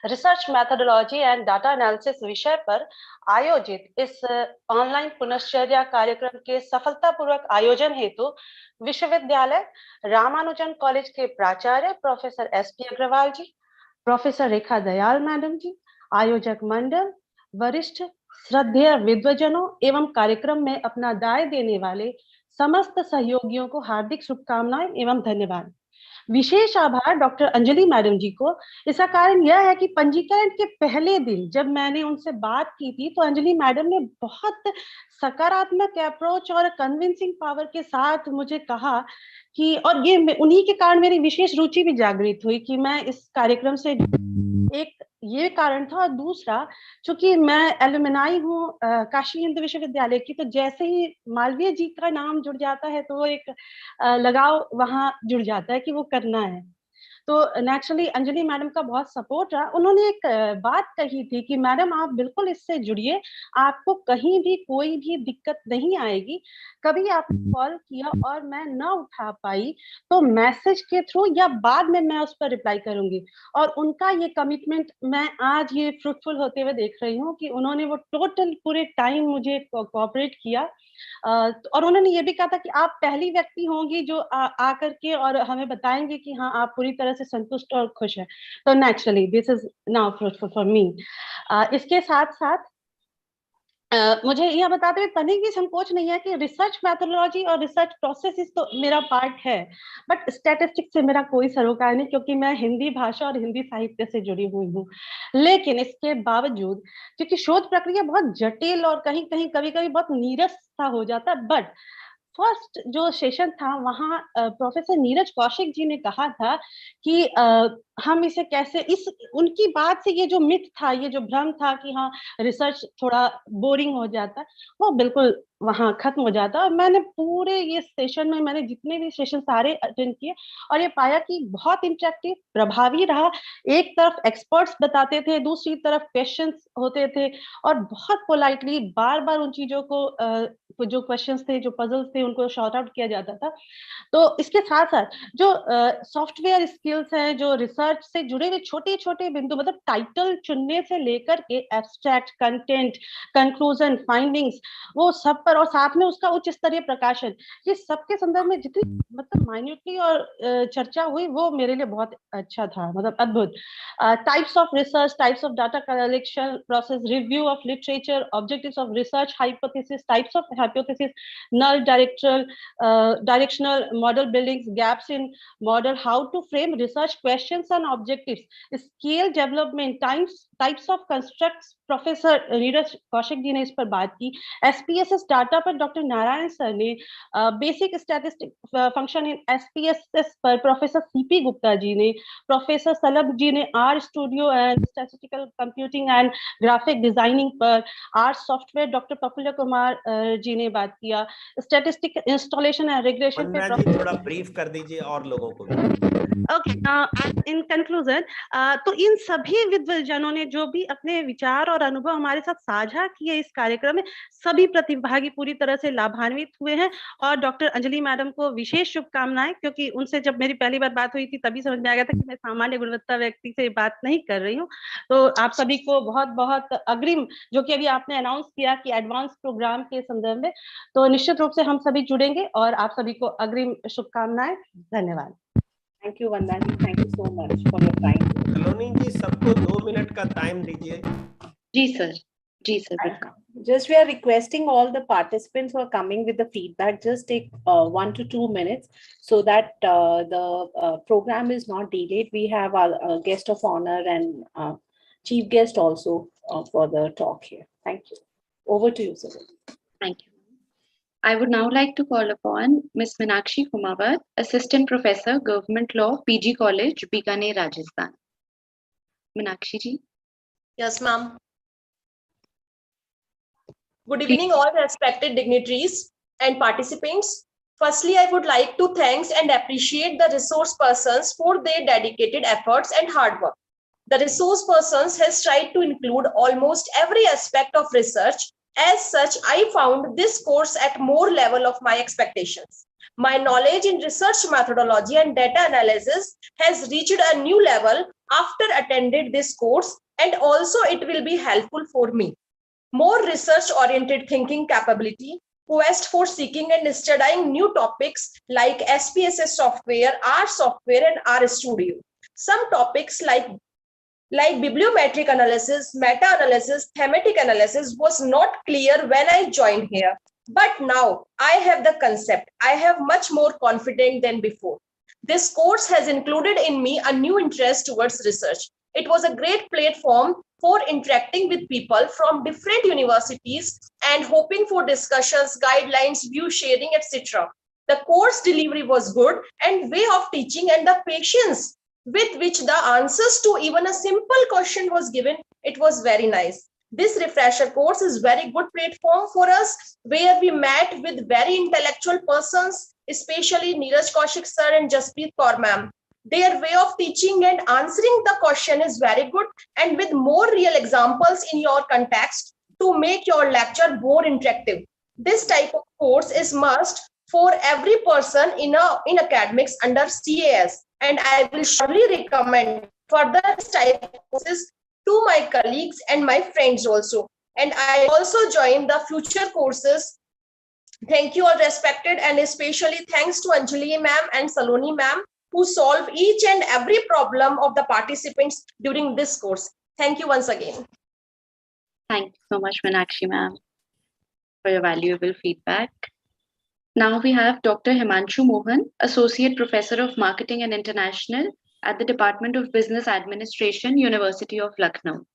research methodology and data analysis विषय पर आयोजित इस ऑनलाइन पुनश्चर्या कार्यक्रम के सफलतापूर्वक आयोजन हेतु विश्वविद्यालय रामानुजन कॉलेज के प्राचार्य प्रोफेसर SP अग्रवाल जी, प्रोफेसर रेखा दयाल मैडम जी, आयोजक मंडल, वरिष्ठ श्रद्धेय विद्वजनों एवं कार्यक्रम में अपना दाय देने वाले समस्त सहयोगियों को हार्दिक शुभकामनाएं एवं धन्यवाद। विशेष आभार डॉक्टर अंजलि मैडम जी को। इसका कारण यह है कि पंजीकरण के पहले दिन जब मैंने उनसे बात की थी तो अंजलि मैडम ने बहुत सकारात्मक अप्रोच और कन्विंसिंग पावर के साथ मुझे कहा कि, और ये उन्हीं के कारण मेरी विशेष रुचि भी जागृत हुई कि मैं इस कार्यक्रम से, एक ये कारण था, और दूसरा चूंकि मैं एलुमनाई हूँ काशी हिंदू विश्वविद्यालय की, तो जैसे ही मालवीय जी का नाम जुड़ जाता है तो वो एक लगाव वहां जुड़ जाता है कि वो करना है। तो नेचुरली अंजलि मैडम का बहुत सपोर्ट रहा। उन्होंने एक बात कही थी कि मैडम आप बिल्कुल इससे जुड़िए, आपको कहीं भी कोई भी दिक्कत नहीं आएगी। कभी आपने कॉल किया और मैं ना उठा पाई तो मैसेज के थ्रू या बाद में मैं उस पर रिप्लाई करूंगी। और उनका ये कमिटमेंट मैं आज ये फ्रूटफुल होते हुए देख रही हूँ कि उन्होंने वो टोटल पूरे टाइम मुझे कोऑपरेट किया। और उन्होंने ये भी कहा था कि आप पहली व्यक्ति होंगी जो आकर के और हमें बताएंगे कि हाँ आप पूरी तरह से संतुष्ट और खुश हैं। तो naturally this is now fruitful for me. इसके साथ साथ मुझे यह बताते हुए तनिक भी संकोच नहीं है कि रिसर्च मैथोडोलॉजी और रिसर्च प्रोसेस तो मेरा पार्ट है, बट स्टैटिस्टिक्स से मेरा कोई सरोकार नहीं, क्योंकि मैं हिंदी भाषा और हिंदी साहित्य से जुड़ी हुई हूँ। लेकिन इसके बावजूद क्योंकि शोध प्रक्रिया बहुत जटिल और कहीं कहीं कभी कभी बहुत नीरस सा हो जाता है, बट फर्स्ट जो सेशन था वहाँ प्रोफेसर नीरज कौशिक जी ने कहा था कि हम इसे कैसे, इस उनकी बात से ये जो मिथ था, ये जो भ्रम था कि हाँ रिसर्च थोड़ा बोरिंग हो जाता है, वो बिल्कुल वहाँ खत्म हो जाता। और मैंने पूरे ये सेशन में मैंने जितने भी सेशन सारे अटेंड किए और ये पाया कि बहुत इंटरेक्टिव प्रभावी रहा। एक तरफ एक्सपर्ट्स बताते थे, दूसरी तरफ क्वेश्चंस होते थे और बहुत पोलाइटली बार बार उन चीजों को जो क्वेश्चंस थे, जो पजल्स थे, उनको शॉर्ट आउट किया जाता था। तो इसके साथ साथ जो सॉफ्टवेयर स्किल्स हैं, जो रिसर्च से जुड़े हुए छोटे छोटे बिंदु, मतलब टाइटल चुनने से लेकर के एब्स्ट्रैक्ट, कंटेंट, कंक्लूजन, फाइंडिंग्स, वो सब पर, और साथ में उसका उच्च स्तरीय प्रकाशन, ये सबके संदर्भ में जितनी मतलब माइन्यूटली और चर्चा हुई वो मेरे लिए बहुत अच्छा था, मतलब अद्भुत। Types of research, types of data collection process, review of literature, objectives of research hypothesis, types of hypothesis, null directional model buildings, gaps in model, how to frame research questions and objectives, scale development, types of constructs, professor Neeraj Kaushik ji ने इस पर बात की। SPSS data पर doctor Narayan sir ने, basic statistic function in SPSS पर professor CP Gupta ji ने, professor Shalabh ji ने R studio and statistical computing and graphic designing पर, R software doctor Prafulla Kumar ji ने बात किया, स्टैटिस्टिक इंस्टॉलेशन एंड रिग्रेशन पे थोड़ा ब्रीफ कर दीजिए और लोगों को भी। ओके, इन कंक्लूजन, तो इन सभी विद्वजनों ने जो भी अपने विचार और अनुभव हमारे साथ साझा किए इस कार्यक्रम में, सभी प्रतिभागी पूरी तरह से लाभान्वित हुए हैं। और डॉक्टर अंजलि मैडम को विशेष शुभकामनाएं, क्योंकि उनसे जब मेरी पहली बार बात हुई थी तभी समझ में आ गया था कि मैं सामान्य गुणवत्ता व्यक्ति से बात नहीं कर रही हूँ। तो आप सभी को बहुत बहुत अग्रिम, जो कि अभी आपने अनाउंस किया कि एडवांस प्रोग्राम के संदर्भ में, तो निश्चित रूप से हम सभी जुड़ेंगे और आप सभी को अग्रिम शुभकामनाएं। धन्यवाद। Thank you, Vanda ji. Thank you so much for your time. सलोनी जी, सबको 2 मिनट का टाइम दीजिए। जी सर, जी सर, बिल्कुल। Just we are requesting all the participants who are coming with the feedback, just take 1 to 2 minutes so that the program is not delayed. We have our guest of honor and chief guest also for the talk here. Thank you. Over to you, sir. Thank you. I would now like to call upon Ms. Meenakshi Kumawat, Assistant Professor, Government Law, PG College, Bikaner, Rajasthan. Meenakshi ji. Yes, ma'am. Good evening, all respected dignitaries and participants. Firstly, I would like to thank and appreciate the resource persons for their dedicated efforts and hard work. The resource persons has tried to include almost every aspect of research. As such, I found this course at more level of my expectations. My knowledge in research methodology and data analysis has reached a new level after attending this course, and also it will be helpful for me. More research-oriented thinking capability, quest for seeking and studying new topics like SPSS software, R software, and R Studio. Some topics like bibliometric analysis, meta-analysis, thematic analysis was not clear when I joined here. But now I have the concept. I have much more confidence than before. This course has included in me a new interest towards research. It was a great platform for interacting with people from different universities and hoping for discussions, guidelines, view sharing, etc. The course delivery was good, and way of teaching and the patience with which the answers to even a simple question was given, it was very nice. This refresher course is very good platform for us, where we met with very intellectual persons, especially Neeraj Kaushik sir and Jasprit Kaur ma'am. Their way of teaching and answering the question is very good, and with more real examples in your context to make your lecture more interactive. This type of course is must for every person in academics under CAS, and I will surely recommend further this type of courses to my colleagues and my friends also. And I also join the future courses. Thank you all respected, and especially thanks to Anjali ma'am and Saloni ma'am who solve each and every problem of the participants during this course. Thank you once again. Thank you so much, Meenakshi ma'am, for your valuable feedback. Now we have Dr. Himanshu Mohan, Associate Professor of Marketing and International at the Department of Business Administration, University of Lucknow.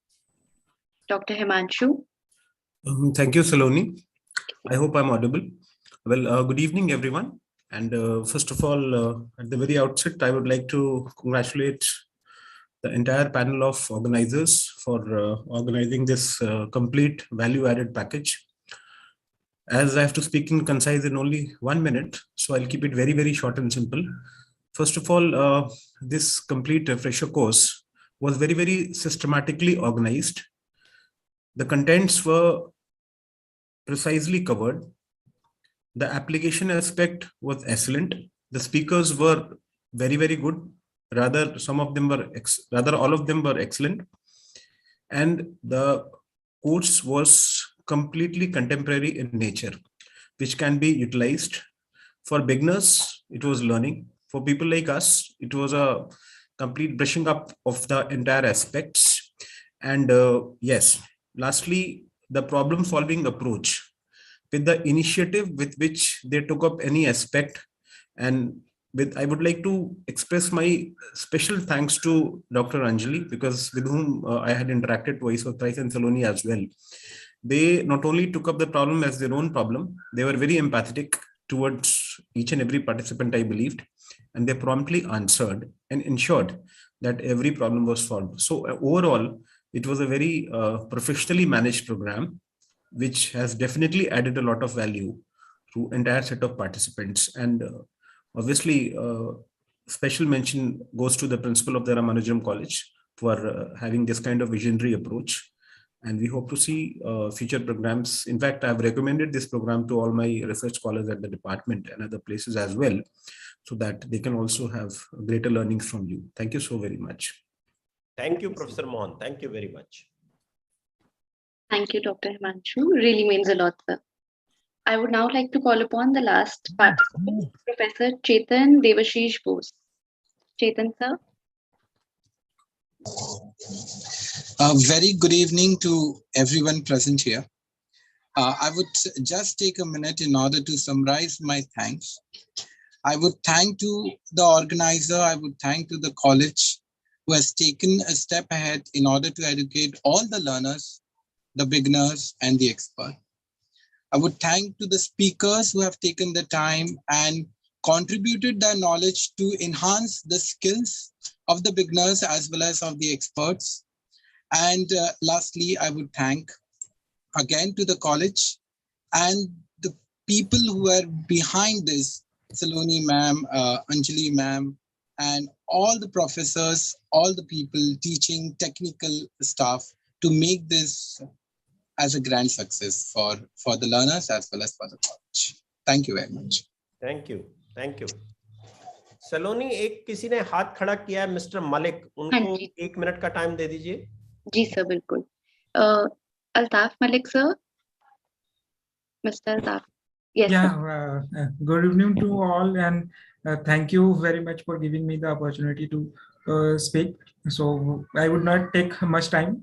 Dr. Himanshu. Thank you, Saloni. I hope I'm audible. Well, good evening, everyone. And first of all, at the very outset, I would like to congratulate the entire panel of organizers for organizing this complete value-added package. As I have to speak in concise in only 1 minute, so I'll keep it very, very short and simple. First of all, this complete refresher course was very, very systematically organized. The contents were precisely covered. The application aspect was excellent. The speakers were very, very good. Rather, some of them were, all of them were excellent. And the course was completely contemporary in nature, which can be utilized. For beginners, it was learning. For people like us, it was a complete brushing up of the entire aspects. And yes, lastly, the problem solving approach with the initiative with which they took up any aspect. And with, I would like to express my special thanks to Dr. Anjali, because with whom I had interacted twice or thrice, and Saloni as well. They not only took up the problem as their own problem, they were very empathetic towards each and every participant, I believed, and they promptly answered and ensured that every problem was solved. So overall, it was a very professionally managed program, which has definitely added a lot of value to entire set of participants. And obviously, special mention goes to the principal of the Ramanujan College for having this kind of visionary approach. And we hope to see future programs. In fact, I've recommended this program to all my research scholars at the department and other places as well, so that they can also have greater learnings from you. Thank you so very much. Thank you, Professor Mohan. Thank you very much. Thank you, Dr. Himanshu. Really means a lot, sir. I would now like to call upon the last participant, Professor Chetan Devashish Bose. Chetan, sir. Very good evening to everyone present here. I would just take a minute in order to summarize my thanks. I would thank to the organizer, I would thank to the college who has taken a step ahead in order to educate all the learners, the beginners and the expert. I would thank to the speakers who have taken the time and contributed their knowledge to enhance the skills of the beginners as well as of the experts. And lastly, I would thank again to the college and the people who are behind this, Saloni ma'am, Anjali ma'am, and all the professors, all the people teaching technical staff to make this as a grand success for the learners as well as for the college. Thank you very much. Thank you. Thank you. सलोनी, एक किसी ने हाथ खड़ा किया है, mister Malik, उनको 1 minute का time दे दीजिए. जी सर, बिल्कुल. Altaf Malik sir, mister Altaf. Yes, yeah, good evening to all, and thank you very much for giving me the opportunity to speak. So I would not take much time.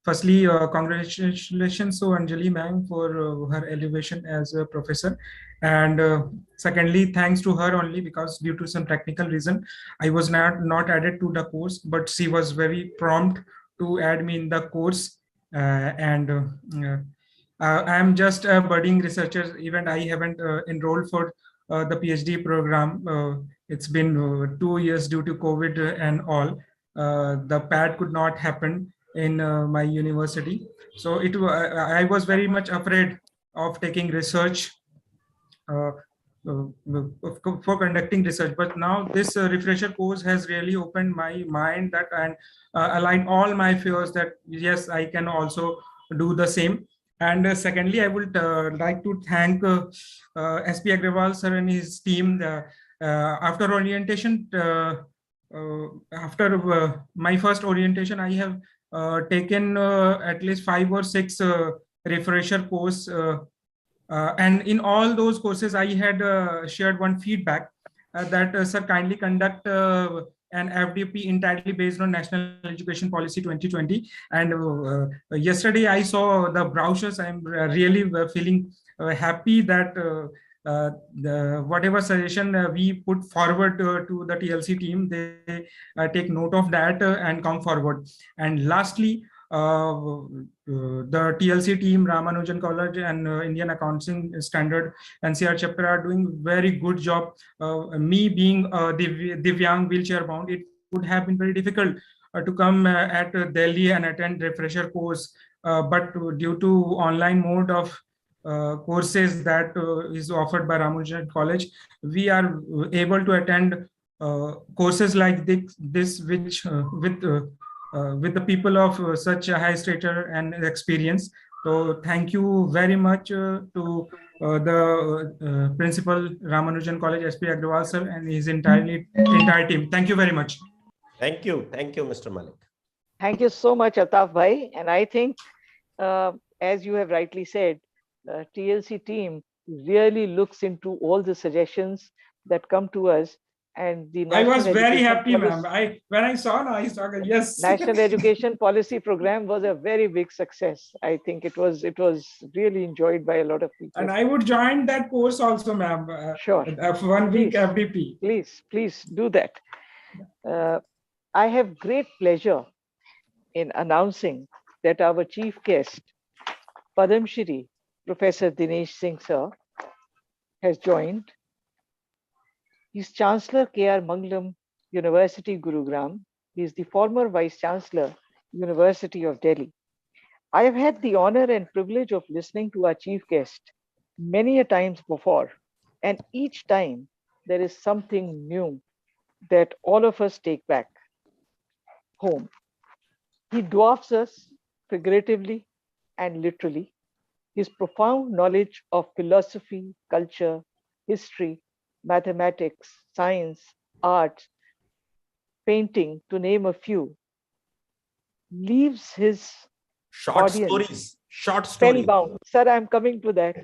Firstly, congratulations to Anjali ma'am for her elevation as a professor. And secondly, thanks to her only, because due to some technical reason, I was not added to the course, but she was very prompt to add me in the course. I am just a budding researcher. Even I haven't enrolled for the PhD program. It's been 2 years due to COVID and all. The PAD could not happen in my university. So I was very much afraid of taking research for conducting research. But now this refresher course has really opened my mind that and aligned all my fears that yes, I can also do the same. And secondly, I would like to thank SP Agrawal sir and his team. After orientation, after my first orientation, I have taken at least 5 or 6 refresher course. And in all those courses, I had shared one feedback that sir, kindly conduct an FDP entirely based on National Education Policy 2020. And yesterday I saw the brochures. I'm really feeling happy that whatever suggestion we put forward to the TLC team, they take note of that and come forward. And lastly, the TLC team, Ramanujan College and Indian Accounting Standard NCR chapter are doing very good job. Me being Divyang wheelchair bound, it would have been very difficult to come at Delhi and attend refresher course. But due to online mode of courses that is offered by Ramanujan College, we are able to attend courses like this which with the people of such a high stature and experience. So thank you very much to the principal Ramanujan College, SP Agrawal sir, and his entire team. Thank you very much. Thank you, Mr. Malik. Thank you so much, Ataf Bhai. And I think, as you have rightly said, the TLC team really looks into all the suggestions that come to us. And the I National was very Education happy, Policy- ma'am. When I saw, I saw yes. National Education Policy Program was a very big success. I think it was really enjoyed by a lot of people. And I would join that course also, ma'am. Sure. 1 week FDP. Please do that. I have great pleasure in announcing that our chief guest, Padam Shri Professor Dinesh Singh sir, has joined. He's Chancellor K.R. Manglam University, Gurugram. He is the former Vice Chancellor, University of Delhi. I have had the honor and privilege of listening to our chief guest many a times before, and each time there is something new that all of us take back home. He dwarfs us figuratively and literally. His profound knowledge of philosophy, culture, history, mathematics, science, art, painting, to name a few, leaves his Short audience stories. spellbound. Sir, I'm coming to that.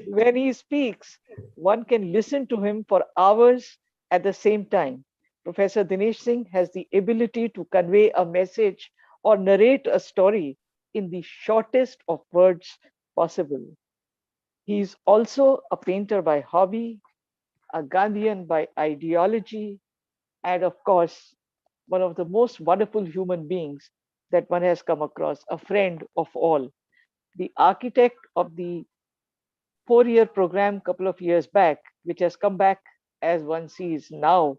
When he speaks, one can listen to him for hours at the same time. Professor Dinesh Singh has the ability to convey a message or narrate a story in the shortest of words possible. He is also a painter by hobby, a Gandhian by ideology, and of course, one of the most wonderful human beings that one has come across, a friend of all. The architect of the 4-year program couple of years back, which has come back as one sees now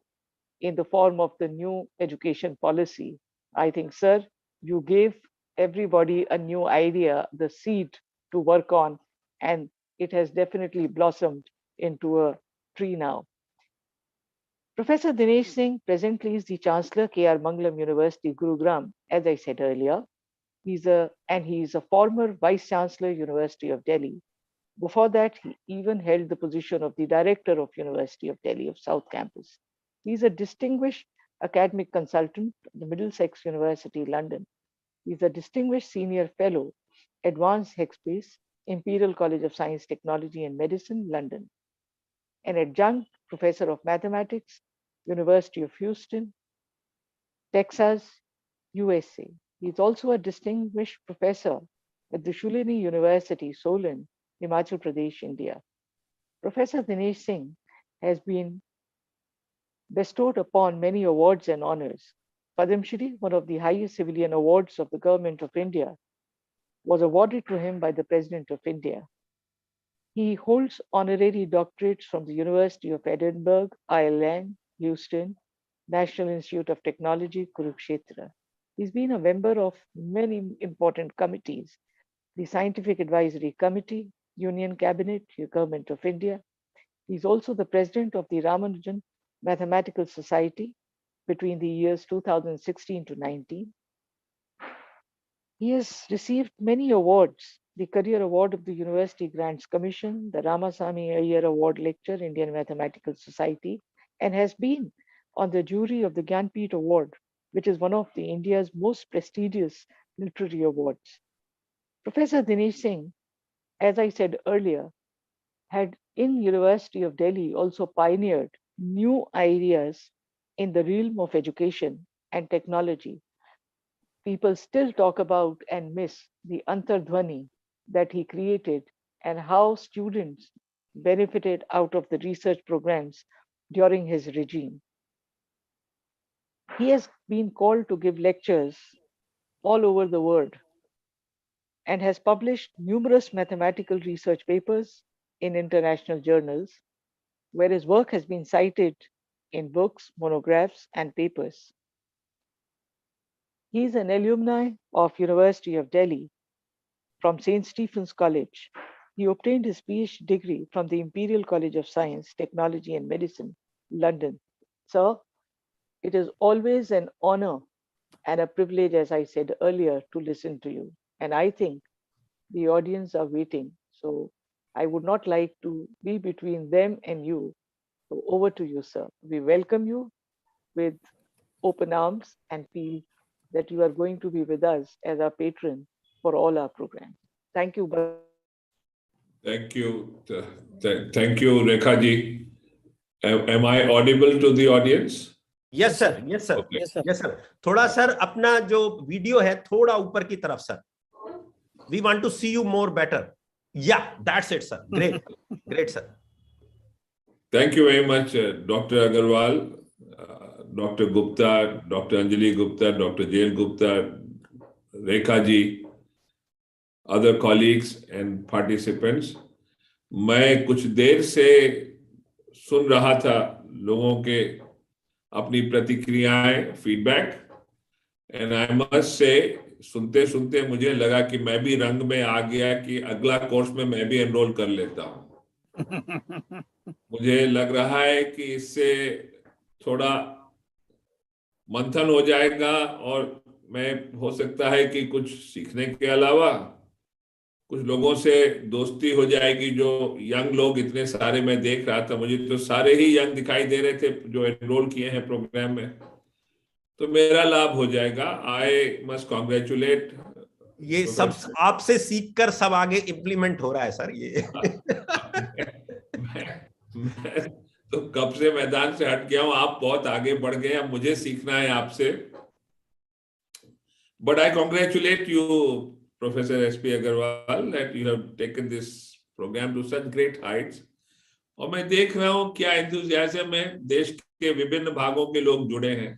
in the form of the new education policy. I think, sir, you gave everybody a new idea, the seed to work on, and it has definitely blossomed into a tree now. Professor Dinesh Singh presently is the Chancellor K.R. Manglam University, Gurugram, as I said earlier. He is a former Vice Chancellor, University of Delhi. Before that, he even held the position of the Director of University of Delhi of South Campus. He is a distinguished academic consultant at the Middlesex University, London. He is a distinguished senior fellow, Advanced Headspace, Imperial College of Science, Technology and Medicine, London. An adjunct professor of mathematics, University of Houston, Texas, USA. He is also a distinguished professor at the Shulini University, Solan, Himachal Pradesh, India. Professor Dinesh Singh has been bestowed upon many awards and honors. Padam Shri, one of the highest civilian awards of the Government of India, was awarded to him by the President of India. He holds honorary doctorates from the University of Edinburgh, Ireland, Houston, National Institute of Technology, Kurukshetra. He's been a member of many important committees, the Scientific Advisory Committee, Union Cabinet, Government of India, He's also the president of the Ramanujan Mathematical Society between the years 2016 to 19. He has received many awards: the Career Award of the University Grants Commission, the Ramasamy Iyer Award Lecture, Indian Mathematical Society, and has been on the jury of the Gyanpith Award, which is one of the India's most prestigious literary awards. Professor Dinesh Singh, as I said earlier, had in University of Delhi also pioneered new ideas in the realm of education and technology. People still talk about and miss the Antardhwani that he created and how students benefited out of the research programs during his regime. He has been called to give lectures all over the world and has published numerous mathematical research papers in international journals, where his work has been cited in books, monographs, and papers. He is an alumni of University of Delhi from St. Stephen's College. He obtained his PhD degree from the Imperial College of Science, Technology and Medicine, London. Sir, it is always an honor and a privilege, as I said earlier, to listen to you. And I think the audience are waiting. So I would not like to be between them and you. So over to you, sir. We welcome you with open arms and feel that you are going to be with us as our patron for all our programs. Thank you. Thank you. Thank you, Rekha ji. Am I audible to the audience? Yes, sir. Yes, sir. Okay. Yes, sir. थोड़ा sir अपना जो video है थोड़ा ऊपर की तरफ sir. We want to see you more better. Yeah, that's it, sir. Great. Great, sir. Thank you very much, Dr. Agarwal, Dr. Gupta, Dr. Anjali Gupta, Dr. Jail Gupta, Rekha ji, other colleagues and participants. मैं कुछ देर से सुन रहा था लोगों के अपनी प्रतिक्रियाएं, feedback, and I must say सुनते सुनते मुझे लगा कि मैं भी रंग में आ गया कि अगला कोर्स में मैं भी एनरोल कर लेता हूं. मुझे लग रहा है कि इससे थोड़ा मंथन हो जाएगा और मैं हो सकता है कि कुछ सीखने के अलावा कुछ लोगों से दोस्ती हो जाएगी. जो यंग लोग इतने सारे मैं देख रहा था, मुझे तो सारे ही यंग दिखाई दे रहे थे जो एनरोल किए हैं प्रोग्राम में, तो मेरा लाभ हो जाएगा. I must congratulate. ये सब आपसे सीखकर सब आगे इम्प्लीमेंट हो रहा है सर. ये मैं तो कब से मैदान से हट गया हूं. आप बहुत आगे बढ़ गए, अब मुझे सीखना है आपसे. But I congratulate you Professor S.P. Agarwal that you have taken this program to such great heights. और मैं देख रहा हूं क्या enthusiasm में देश के विभिन्न भागों के लोग जुड़े हैं.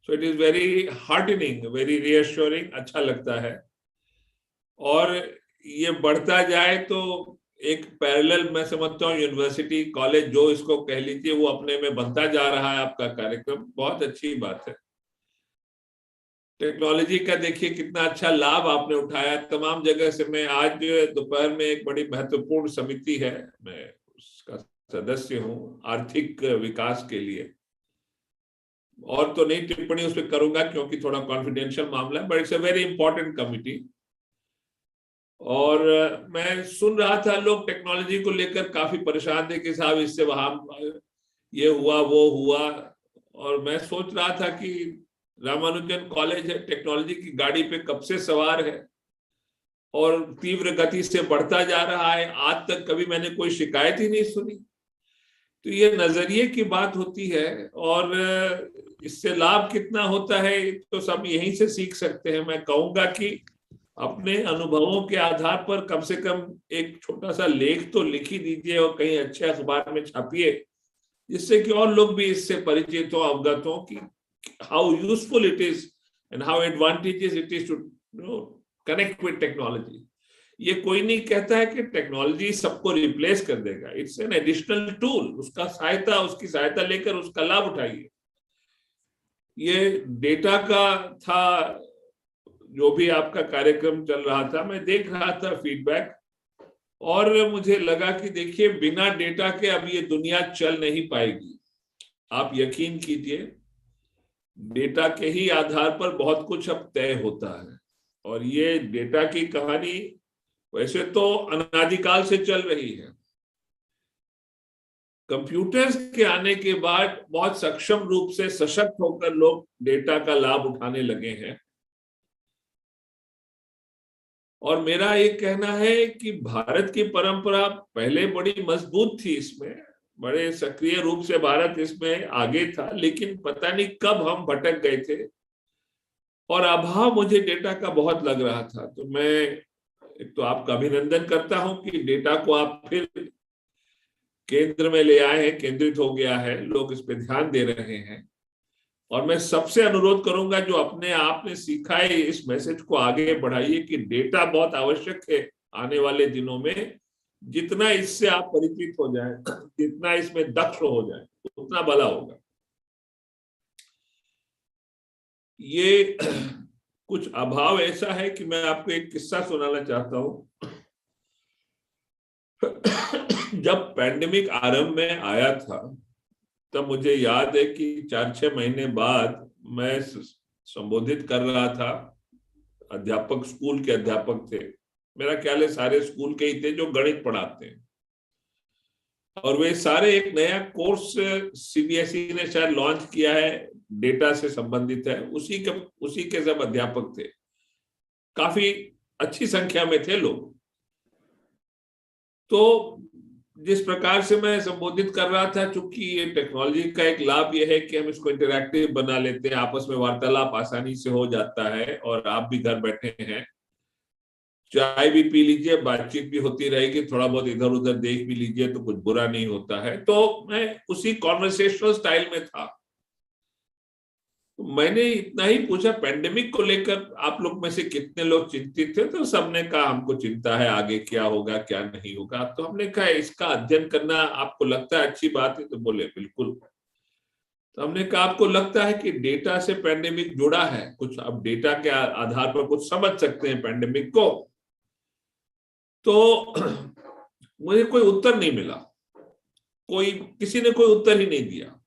So it is very heartening, very reassuring. अच्छा लगता है. और ये बढ़ता जाए तो एक पैरेलल मैं समझता हूँ यूनिवर्सिटी कॉलेज जो इसको कह लीजिए वो अपने में बनता जा रहा है. आपका कार्यक्रम बहुत अच्छी बात है. टेक्नोलॉजी का देखिए कितना अच्छा लाभ आपने उठाया तमाम जगह से. मैं आज दोपहर में एक बड़ी महत्वपूर्ण समिति है, मैं उसका सदस्य हूं आर्थिक विकास के लिए, और तो नहीं टिप्पणी उस पर करूंगा क्योंकि थोड़ा कॉन्फिडेंशियल मामला है, but it's a very important committee. और मैं सुन रहा था लोग टेक्नोलॉजी को लेकर काफी परेशान थे कि साहब इससे वहां ये हुआ वो हुआ. और मैं सोच रहा था कि रामानुजन कॉलेज है, टेक्नोलॉजी की गाड़ी पे कब से सवार है और तीव्र गति से बढ़ता जा रहा है. आज तक कभी मैंने कोई शिकायत ही नहीं सुनी. तो ये नजरिए की बात होती है और इससे लाभ कितना होता है तो सब यहीं से सीख सकते हैं. मैं कहूंगा कि अपने अनुभवों के आधार पर कम से कम एक छोटा सा लेख तो लिख ही दीजिए और कहीं अच्छे अखबार में छापिए, जिससे कि और लोग भी इससे परिचित हो, अवगत हो कि how useful it is and how advantageous it is to connect with technology. ये कोई नहीं कहता है कि टेक्नोलॉजी सबको रिप्लेस कर देगा. It's an additional tool. उसका सहायता, उसकी सहायता लेकर उसका लाभ उठाइए. ये डेटा का था जो भी आपका कार्यक्रम चल रहा था, मैं देख रहा था फीडबैक. और मुझे लगा कि देखिए बिना डेटा के अब ये दुनिया चल नहीं पाएगी। आप यकीन कीजिए, डेटा के ही आधार पर बहुत कुछ अब तय होता है। और ये डेटा की कहानी वैसे तो अनादिकाल से चल रही है। कंप्यूटर्स के आने के बाद बहुत सक्षम रूप से सशक्त होकर लोग डेटा का लाभ उठाने लगे हैं। और मेरा ये कहना है कि भारत की परंपरा पहले बड़ी मजबूत थी, इसमें बड़े सक्रिय रूप से भारत इसमें आगे था, लेकिन पता नहीं कब हम भटक गए थे और अभाव मुझे डेटा का बहुत लग रहा था। तो मैं एक तो आपका अभिनंदन करता हूं कि डेटा को आप फिर केंद्र में ले आए हैं, केंद्रित हो गया है, लोग इस पे ध्यान दे रहे हैं। और मैं सबसे अनुरोध करूंगा जो अपने आपने सीखा है इस मैसेज को आगे बढ़ाइए कि डेटा बहुत आवश्यक है आने वाले दिनों में। जितना इससे आप परिचित हो जाए, जितना इसमें दक्ष हो जाए, उतना भला होगा। ये कुछ अभाव ऐसा है कि मैं आपको एक किस्सा सुनाना चाहता हूं। जब पैंडेमिक आरंभ में आया था तब मुझे याद है कि 4-6 महीने बाद मैं संबोधित कर रहा था। अध्यापक, स्कूल के अध्यापक थे, मेरा ख्याल है सारे स्कूल के ही थे जो गणित पढ़ाते हैं, और वे सारे एक नया कोर्स सीबीएसई ने शायद लॉन्च किया है, डेटा से संबंधित है। उसी के सब अध्यापक थे, काफी अच्छी संख्या में थे लोग। तो जिस प्रकार से मैं संबोधित कर रहा था, चूंकि ये टेक्नोलॉजी का एक लाभ यह है कि हम इसको इंटरैक्टिव बना लेते हैं, आपस में वार्तालाप आसानी से हो जाता है, और आप भी घर बैठे हैं, चाय भी पी लीजिए, बातचीत भी होती रहेगी, थोड़ा बहुत इधर उधर देख भी लीजिए तो कुछ बुरा नहीं होता है। तो मैं उसी कॉन्वर्सेशनल स्टाइल में था। तो मैंने इतना ही पूछा, पैंडेमिक को लेकर आप लोग में से कितने लोग चिंतित थे? तो सबने कहा हमको चिंता है, आगे क्या होगा क्या नहीं होगा। तो हमने कहा इसका अध्ययन करना आपको लगता है अच्छी बात है? तो बोले बिल्कुल। तो हमने कहा आपको लगता है कि डेटा से पैंडेमिक जुड़ा है कुछ, अब डेटा के आधार पर कुछ समझ सकते हैं पैंडेमिक को? तो मुझे कोई उत्तर नहीं मिला, किसी ने कोई उत्तर ही नहीं दिया।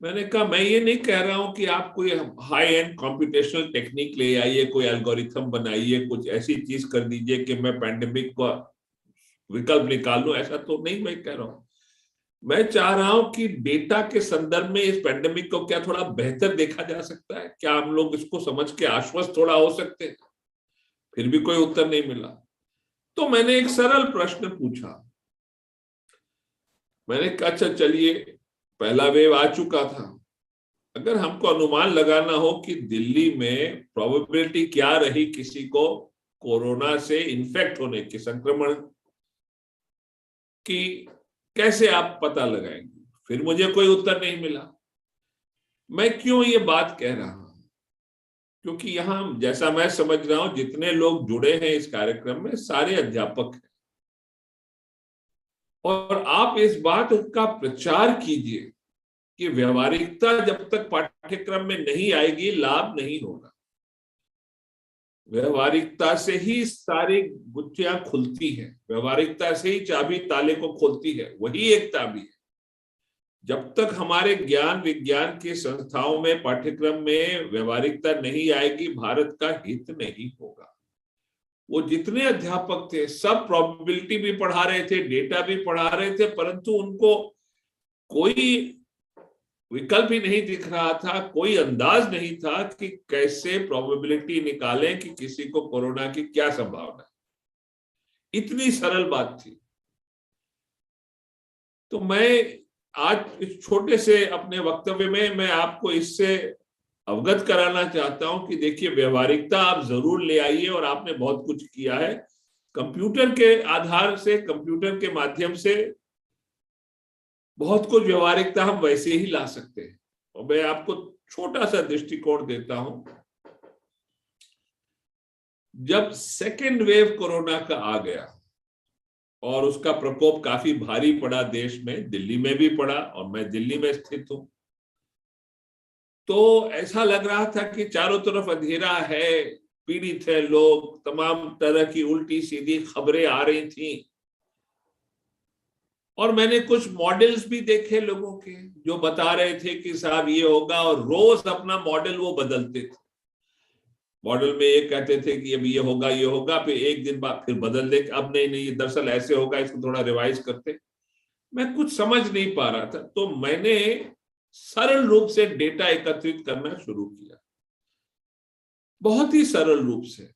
मैंने कहा मैं ये नहीं कह रहा हूं कि आप कोई हाई एंड कॉम्पिटेशनल टेक्निक ले आइए, कोई एल्गोरिथम बनाइए, कुछ ऐसी चीज कर दीजिए कि मैं पैंडेमिक का विकल्प निकाल लूं, ऐसा तो नहीं मैं कह रहा हूं। मैं चाह रहा हूं कि डेटा के संदर्भ में इस पैंडेमिक को क्या थोड़ा बेहतर देखा जा सकता है, क्या हम लोग इसको समझ के आश्वस्त थोड़ा हो सकते हैं? फिर भी कोई उत्तर नहीं मिला। तो मैंने एक सरल प्रश्न पूछा। मैंने कहा अच्छा चलिए, पहला वेव आ चुका था, अगर हमको अनुमान लगाना हो कि दिल्ली में प्रोबेबिलिटी क्या रही किसी को कोरोना से इन्फेक्ट होने की, संक्रमण की, कैसे आप पता लगाएंगे? फिर मुझे कोई उत्तर नहीं मिला। मैं क्यों ये बात कह रहा हूं? क्योंकि यहां जैसा मैं समझ रहा हूं जितने लोग जुड़े हैं इस कार्यक्रम में सारे अध्यापक हैं, और आप इस बात का प्रचार कीजिए कि व्यवहारिकता जब तक पाठ्यक्रम में नहीं आएगी लाभ नहीं होगा। व्यवहारिकता से ही सारी गुत्थियां खुलती हैं, व्यवहारिकता से ही चाबी ताले को खोलती है, वही एक चाबी है। जब तक हमारे ज्ञान विज्ञान की संस्थाओं में पाठ्यक्रम में व्यवहारिकता नहीं आएगी, भारत का हित नहीं होगा। वो जितने अध्यापक थे सब प्रोबेबिलिटी भी पढ़ा रहे थे, डेटा भी पढ़ा रहे थे, परंतु उनको कोई विकल्प ही नहीं दिख रहा था, कोई अंदाज नहीं था कि कैसे प्रोबेबिलिटी निकालें कि किसी को कोरोना की क्या संभावना है। इतनी सरल बात थी। तो मैं आज इस छोटे से अपने वक्तव्य में मैं आपको इससे अवगत कराना चाहता हूं कि देखिए व्यवहारिकता आप जरूर ले आइए, और आपने बहुत कुछ किया है कंप्यूटर के आधार से, कंप्यूटर के माध्यम से बहुत कुछ व्यवहारिकता हम वैसे ही ला सकते हैं। और मैं आपको छोटा सा दृष्टिकोण देता हूं। जब सेकेंड वेव कोरोना का आ गया और उसका प्रकोप काफी भारी पड़ा देश में, दिल्ली में भी पड़ा, और मैं दिल्ली में स्थित हूं, तो ऐसा लग रहा था कि चारों तरफ अंधेरा है, पीड़ित हैं लोग, तमाम तरह की उल्टी सीधी खबरें आ रही थी। और मैंने कुछ मॉडल्स भी देखे लोगों के जो बता रहे थे कि साहब ये होगा, और रोज अपना मॉडल वो बदलते थे। मॉडल में ये कहते थे कि अब ये होगा, फिर एक दिन बाद फिर बदल दे, अब नहीं नहीं ये दरअसल ऐसे होगा, इसको थोड़ा रिवाइज करते। मैं कुछ समझ नहीं पा रहा था, तो मैंने सरल रूप से डेटा एकत्रित करना शुरू किया, बहुत ही सरल रूप से।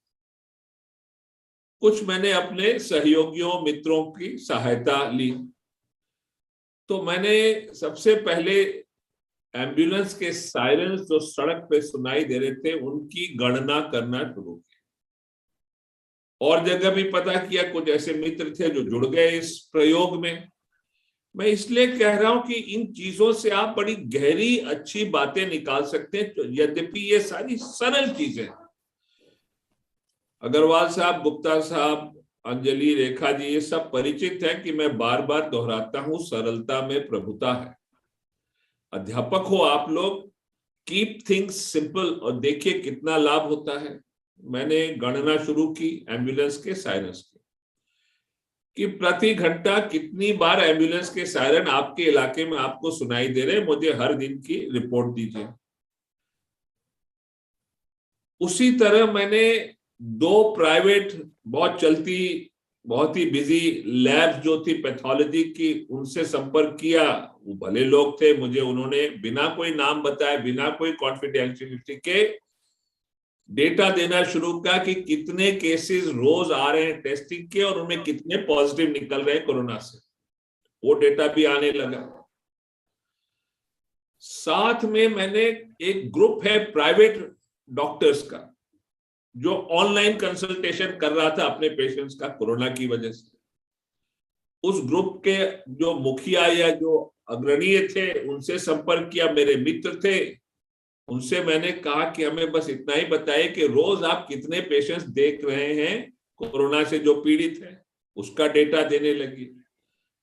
कुछ मैंने अपने सहयोगियों मित्रों की सहायता ली। तो मैंने सबसे पहले एम्बुलेंस के सायरन्स जो सड़क पे सुनाई दे रहे थे उनकी गणना करना शुरू किया, और जगह भी पता किया। कुछ ऐसे मित्र थे जो जुड़ गए इस प्रयोग में। मैं इसलिए कह रहा हूं कि इन चीजों से आप बड़ी गहरी अच्छी बातें निकाल सकते हैं, यद्यपि ये सारी सरल चीजें। अग्रवाल साहब, गुप्ता साहब, अंजलि, रेखा जी, ये सब परिचित है कि मैं बार बार दोहराता हूं, सरलता में प्रभुता है। अध्यापक हो आप लोग, कीप थिंग्स सिंपल, और देखिए कितना लाभ होता है। मैंने गणना शुरू की एम्बुलेंस के सायरन्स की, कि प्रति घंटा कितनी बार एम्बुलेंस के सायरन आपके इलाके में आपको सुनाई दे रहे हैं, मुझे हर दिन की रिपोर्ट दीजिए। उसी तरह मैंने 2 प्राइवेट बहुत चलती, बहुत ही बिजी लैब्स जो थी पैथोलॉजी की, उनसे संपर्क किया। वो भले लोग थे, मुझे उन्होंने बिना कोई नाम बताए, बिना कोई कॉन्फिडेंशियलिटी के डेटा देना शुरू किया कि कितने केसेस रोज आ रहे हैं टेस्टिंग के, और उनमें कितने पॉजिटिव निकल रहे हैं कोरोना से। वो डेटा भी आने लगा। साथ में मैंने एक ग्रुप है प्राइवेट डॉक्टर्स का, जो ऑनलाइन कंसल्टेशन कर रहा था अपने पेशेंट्स का कोरोना की वजह से। उस ग्रुप के जो मुखिया या जो अग्रणीय थे उनसे संपर्क किया, मेरे मित्र थे, उनसे मैंने कहा कि हमें बस इतना ही बताइए कि रोज आप कितने पेशेंट्स देख रहे हैं कोरोना से जो पीड़ित है, उसका डेटा देने लगी।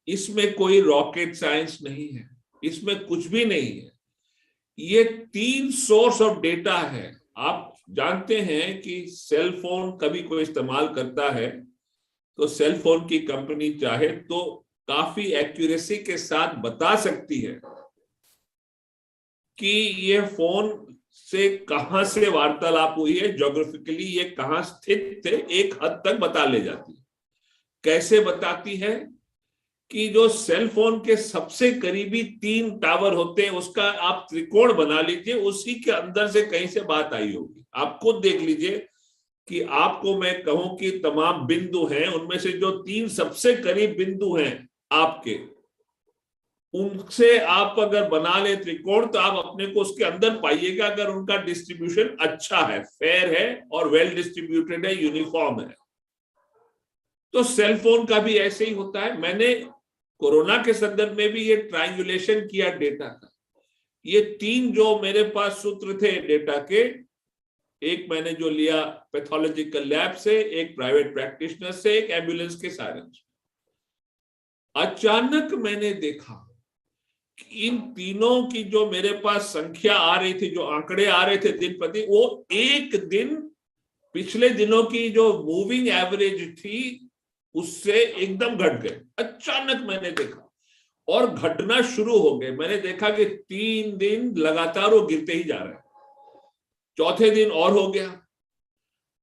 इसमें कोई रॉकेट साइंस नहीं है, इसमें कुछ भी नहीं है। ये 3 सोर्स ऑफ डेटा है। आप जानते हैं कि सेल फोन कभी कोई इस्तेमाल करता है तो सेल फोन की कंपनी चाहे तो काफी एक्यूरेसी के साथ बता सकती है कि ये फोन से कहां से वार्तालाप हुई है, ज्योग्राफिकली ये कहां स्थित थे, एक हद तक बता ले जाती है। कैसे बताती है कि जो सेल फोन के सबसे करीबी 3 टावर होते हैं, उसका आप त्रिकोण बना लीजिए, उसी के अंदर से कहीं से बात आई होगी। आप खुद देख लीजिए कि आपको मैं कहूं कि तमाम बिंदु हैं, उनमें से जो 3 सबसे करीब बिंदु हैं आपके, उनसे आप अगर बना ले त्रिकोण, तो आप अपने को उसके अंदर पाइएगा अगर उनका डिस्ट्रीब्यूशन अच्छा है, फेयर है और वेल डिस्ट्रीब्यूटेड है, यूनिफॉर्म है। तो सेल फोन का भी ऐसे ही होता है। मैंने कोरोना के संदर्भ में भी ये ट्रायंगुलेशन किया डेटा का। ये 3 जो मेरे पास सूत्र थे डेटा के, एक मैंने जो लिया पैथोलॉजिकल लैब से, एक प्राइवेट प्रैक्टिशनर से, एक एम्बुलेंस के सायरन से। अचानक मैंने देखा कि इन तीनों की जो मेरे पास संख्या आ रही थी, जो आंकड़े आ रहे थे दिन प्रति, वो एक दिन पिछले दिनों की जो मूविंग एवरेज थी उससे एकदम घट गए। अचानक मैंने देखा और घटना शुरू हो गए। मैंने देखा कि 3 दिन लगातार वो गिरते ही जा रहे हैं। चौथे दिन और हो गया।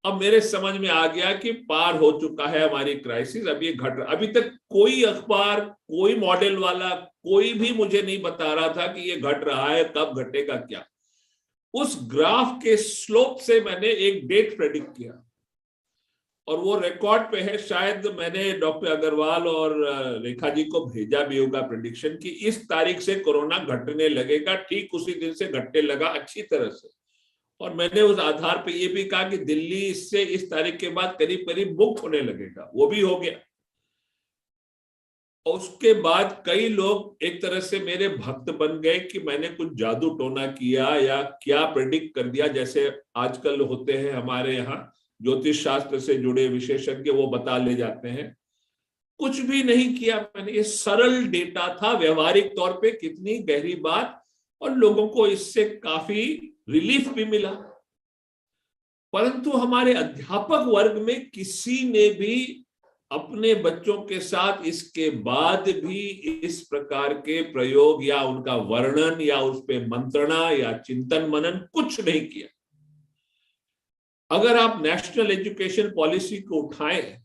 अब मेरे समझ में आ गया कि पार हो चुका है हमारी क्राइसिस, अब ये घट रहा। अभी तक कोई अखबार, कोई मॉडल वाला, कोई भी मुझे नहीं बता रहा था कि ये घट रहा है, कब घटेगा क्या। उस ग्राफ के स्लोप से मैंने एक डेट प्रेडिक्ट किया और वो रिकॉर्ड पे है। शायद मैंने डॉक्टर अग्रवाल और रेखा जी को भेजा भी होगा प्रेडिक्शन की, इस तारीख से कोरोना घटने लगेगा। ठीक उसी दिन से घटने लगा अच्छी तरह से। और मैंने उस आधार पे ये भी कहा कि दिल्ली इससे इस तारीख के बाद करीब करीब मुक्त होने लगेगा। वो भी हो गया। और उसके बाद कई लोग एक तरह से मेरे भक्त बन गए कि मैंने कुछ जादू टोना किया या क्या प्रेडिक्ट कर दिया, जैसे आजकल होते हैं हमारे यहाँ ज्योतिष शास्त्र से जुड़े विशेषज्ञ, वो बता ले जाते हैं। कुछ भी नहीं किया मैंने। ये सरल डेटा था, व्यवहारिक तौर पे कितनी गहरी बात, और लोगों को इससे काफी रिलीफ भी मिला। परंतु हमारे अध्यापक वर्ग में किसी ने भी अपने बच्चों के साथ इसके बाद भी इस प्रकार के प्रयोग या उनका वर्णन या उस पे मंत्रणा या चिंतन मनन कुछ नहीं किया। अगर आप नेशनल एजुकेशन पॉलिसी को उठाएं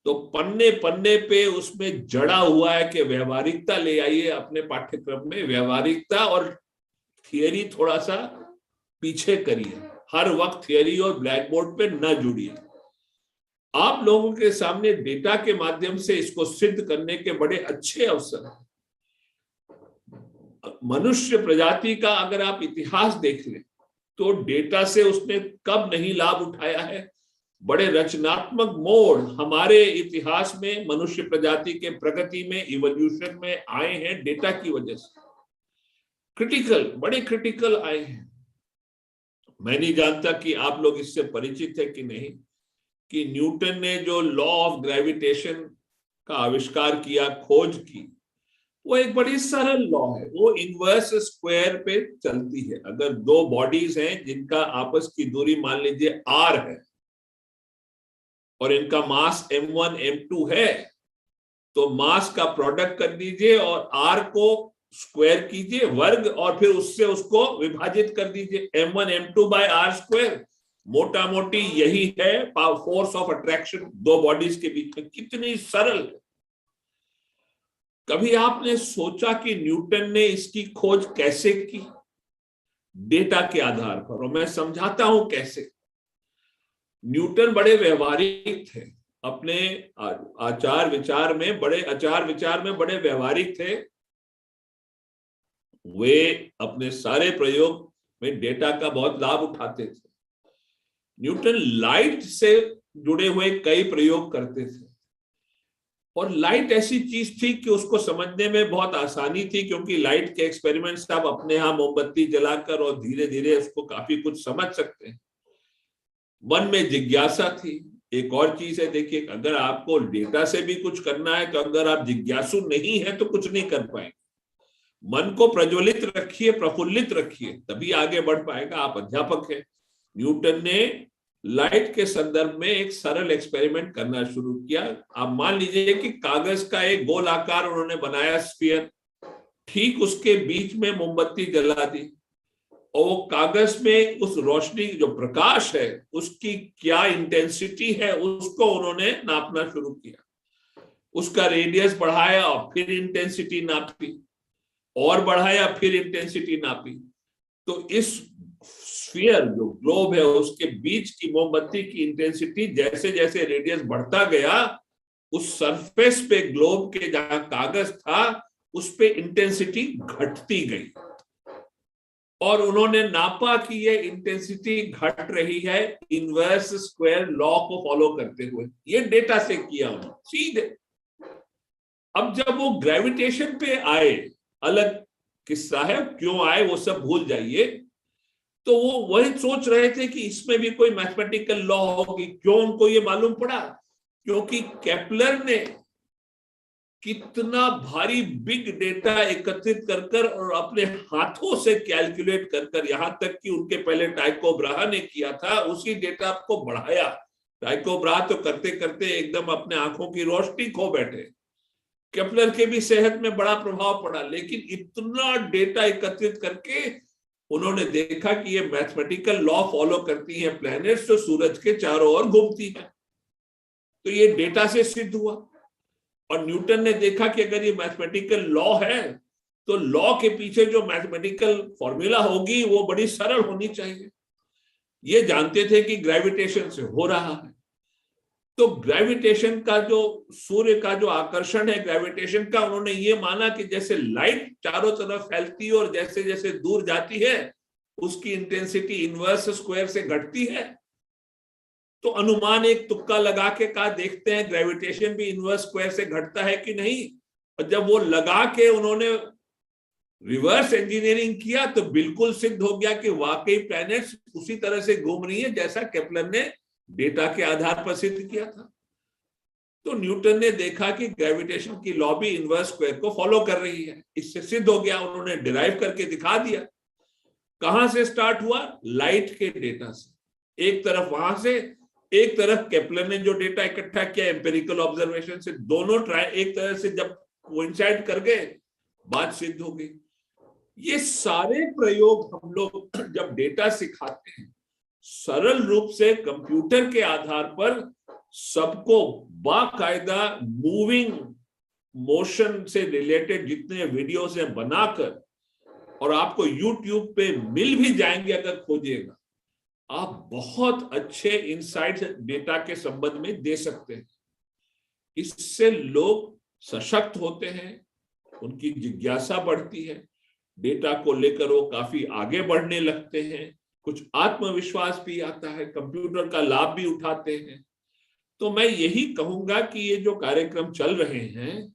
तो पन्ने पन्ने पे उसमें जड़ा हुआ है कि व्यवहारिकता ले आइए अपने पाठ्यक्रम में, व्यवहारिकता और थियरी थोड़ा सा पीछे करिए, हर वक्त थियरी और ब्लैक बोर्ड पे न जुड़िए। आप लोगों के सामने डेटा के माध्यम से इसको सिद्ध करने के बड़े अच्छे अवसर हैं। मनुष्य प्रजाति का अगर आप इतिहास देख लें तो डेटा से उसने कब नहीं लाभ उठाया है। बड़े रचनात्मक मोड़ हमारे इतिहास में मनुष्य प्रजाति के प्रगति में, इवोल्यूशन में आए हैं डेटा की वजह से। क्रिटिकल, बड़े क्रिटिकल आए हैं। मैं नहीं जानता कि आप लोग इससे परिचित है कि नहीं, कि न्यूटन ने जो लॉ ऑफ ग्रेविटेशन का आविष्कार किया, खोज की, वो एक बड़ी सरल लॉ है। वो इनवर्स स्क्वायर पे चलती है। अगर दो बॉडीज हैं जिनका आपस की दूरी मान लीजिए r है और इनका मास m1 m2 है, तो मास का प्रोडक्ट कर दीजिए और r को स्क्वायर कीजिए, वर्ग, और फिर उससे उसको विभाजित कर दीजिए, m1 m2 bye r square. मोटा मोटी यही है फोर्स ऑफ अट्रैक्शन दो बॉडीज के बीच में। कितनी सरल है। कभी आपने सोचा कि न्यूटन ने इसकी खोज कैसे की? डेटा के आधार पर, और मैं समझाता हूं कैसे। न्यूटन बड़े व्यवहारिक थे, अपने आचार विचार में बड़े व्यवहारिक थे। वे अपने सारे प्रयोग में डेटा का बहुत लाभ उठाते थे। न्यूटन लाइट से जुड़े हुए कई प्रयोग करते थे, और लाइट ऐसी चीज थी कि उसको समझने में बहुत आसानी थी, क्योंकि लाइट के एक्सपेरिमेंट्स आप अपने यहां मोमबत्ती जलाकर और धीरे धीरे उसको काफी कुछ समझ सकते हैं। मन में जिज्ञासा थी। एक और चीज है, देखिए, अगर आपको डेटा से भी कुछ करना है तो अगर आप जिज्ञासु नहीं है तो कुछ नहीं कर पाएंगे। मन को प्रज्वलित रखिए, प्रफुल्लित रखिए, तभी आगे बढ़ पाएगा। आप अध्यापक हैं। न्यूटन ने लाइट के संदर्भ में एक सरल एक्सपेरिमेंट करना शुरू किया। आप मान लीजिए कि कागज का एक गोल आकार उन्होंने बनाया, स्फीयर, ठीक उसके बीच में मोमबत्ती जला दी, और वो कागज में उस रोशनी, जो प्रकाश है, उसकी क्या इंटेंसिटी है उसको उन्होंने नापना शुरू किया। उसका रेडियस बढ़ाया और फिर इंटेंसिटी नापी, और बढ़ाया फिर इंटेंसिटी नापी। तो इस स्फीयर, जो ग्लोब है, उसके बीच की मोमबत्ती की इंटेंसिटी जैसे जैसे रेडियस बढ़ता गया, उस सरफेस पे ग्लोब के जहां कागज था उस पे इंटेंसिटी घटती गई, और उन्होंने नापा कि ये इंटेंसिटी घट रही है इनवर्स स्क्वायर लॉ को फॉलो करते हुए। ये डेटा से किया उन्होंने सीधे। अब जब वो ग्रेविटेशन पे आए, अलग किस्सा है, क्यों आए वो सब भूल जाइए, तो वो वही सोच रहे थे कि इसमें भी कोई मैथमेटिकल लॉ होगी। क्यों उनको ये मालूम पड़ा? क्योंकि केपलर ने कितना भारी बिग डेटा एकत्रित कर और अपने हाथों से कैलकुलेट कर यहां तक कि उनके पहले टाइको ब्राहा ने किया था, उसी डेटा को बढ़ाया। टाइको ब्राहा तो करते करते एकदम अपने आंखों की रोशनी खो बैठे। केपलर के भी सेहत में बड़ा प्रभाव पड़ा, लेकिन इतना डेटा एकत्रित करके उन्होंने देखा कि ये मैथमेटिकल लॉ फॉलो करती है प्लैनेट्स, जो सूरज के चारों ओर घूमती है। तो ये डेटा से सिद्ध हुआ। और न्यूटन ने देखा कि अगर ये मैथमेटिकल लॉ है तो लॉ के पीछे जो मैथमेटिकल फॉर्मूला होगी वो बड़ी सरल होनी चाहिए। ये जानते थे कि ग्रेविटेशन से हो रहा है। तो ग्रेविटेशन का जो, सूर्य का जो आकर्षण है ग्रेविटेशन का, उन्होंने ये माना कि जैसे लाइट चारों तरफ फैलती है और जैसे जैसे दूर जाती है उसकी इंटेंसिटी इनवर्स स्क्वायर से घटती है। तो अनुमान एक तुक्का लगा के कहा, देखते हैं ग्रेविटेशन भी इनवर्स स्क्वायर से घटता है कि नहीं। और जब वो लगा के उन्होंने रिवर्स इंजीनियरिंग किया तो बिल्कुल सिद्ध हो गया कि वाकई प्लैनेट्स उसी तरह से घूम रही है जैसा केपलर ने डेटा के आधार पर सिद्ध किया था। तो न्यूटन ने देखा कि ग्रेविटेशन की लॉ भी इनवर्स स्क्वायर को फॉलो कर रही है। इससे सिद्ध हो गया, उन्होंने डिराइव करके दिखा दिया। कहां से स्टार्ट हुआ? लाइट के डेटा से। एक तरफ वहां से, एक तरफ केपलर ने जो डेटा इकट्ठा किया एम्पेरिकल ऑब्जर्वेशन से, दोनों ट्राई एक तरह से जब कोइंसाइड कर गए, बात सिद्ध हो गई। ये सारे प्रयोग हम लोग जब डेटा सिखाते हैं, सरल रूप से कंप्यूटर के आधार पर सबको बाकायदा मूविंग मोशन से रिलेटेड जितने वीडियोस हैं बनाकर, और आपको YouTube पे मिल भी जाएंगे अगर खोजिएगा, आप बहुत अच्छे इंसाइट्स डेटा के संबंध में दे सकते हैं। इससे लोग सशक्त होते हैं, उनकी जिज्ञासा बढ़ती है, डेटा को लेकर वो काफी आगे बढ़ने लगते हैं, कुछ आत्मविश्वास भी आता है, कंप्यूटर का लाभ भी उठाते हैं। तो मैं यही कहूंगा कि ये जो कार्यक्रम चल रहे हैं,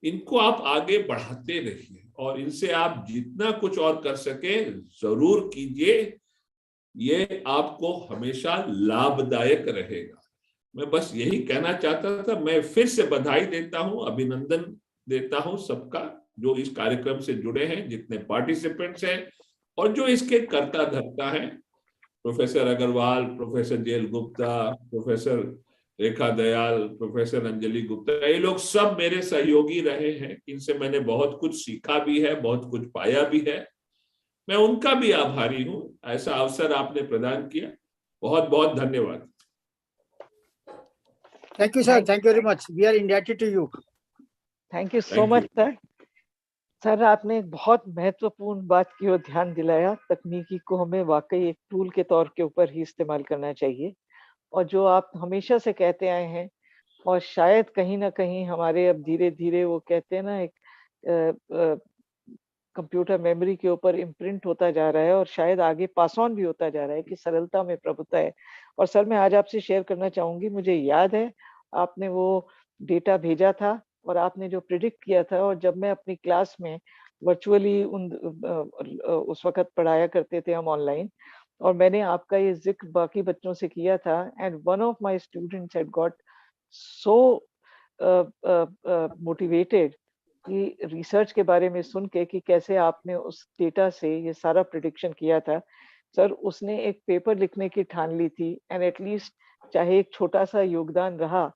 इनको आप आगे बढ़ाते रहिए और इनसे आप जितना कुछ और कर सके जरूर कीजिए। ये आपको हमेशा लाभदायक रहेगा। मैं बस यही कहना चाहता था। मैं फिर से बधाई देता हूं, अभिनंदन देता हूं सबका जो इस कार्यक्रम से जुड़े हैं, जितने पार्टिसिपेंट्स हैं और जो इसके कर्ता धर्ता हैं, professor Agarwal, professor JL Gupta, professor Rekha Dayal, professor Anjali Gupta, ये लोग सब मेरे सहयोगी रहे हैं। इनसे मैंने बहुत कुछ सीखा भी है, बहुत कुछ पाया भी है। मैं उनका भी आभारी हूं, ऐसा अवसर आपने प्रदान किया। बहुत बहुत धन्यवाद। Thank you, sir. Thank you very much. We are indebted to you. Thank you so much sir. Sir, आपने एक बहुत महत्वपूर्ण बात की ओर ध्यान दिलाया। तकनीकी को हमें वाकई एक टूल के तौर के ऊपर ही इस्तेमाल करना चाहिए, और जो आप हमेशा से कहते आए हैं, और शायद कहीं ना कहीं हमारे अब धीरे धीरे वो कहते हैं ना, एक कंप्यूटर मेमोरी के ऊपर इम्प्रिंट होता जा रहा है और शायद आगे पास ऑन भी होता जा रहा है कि सरलता में प्रभुता है। और सर, मैं आज आपसे शेयर करना चाहूंगी, मुझे याद है आपने वो डेटा भेजा था और आपने जो प्रिडिक्ट किया था, और जब मैं अपनी क्लास में वर्चुअली उस वक्त पढ़ाया करते थे हम ऑनलाइन, और मैंने आपका ये जिक्र बाकी बच्चों से किया था, and one of my students had got so motivated कि रिसर्च के बारे में सुन के कि कैसे आपने उस डेटा से ये सारा प्रिडिक्शन किया था। सर, उसने एक पेपर लिखने की ठान ली थी, एंड एटलीस्ट चाहे एक छोटा सा योगदान रहा,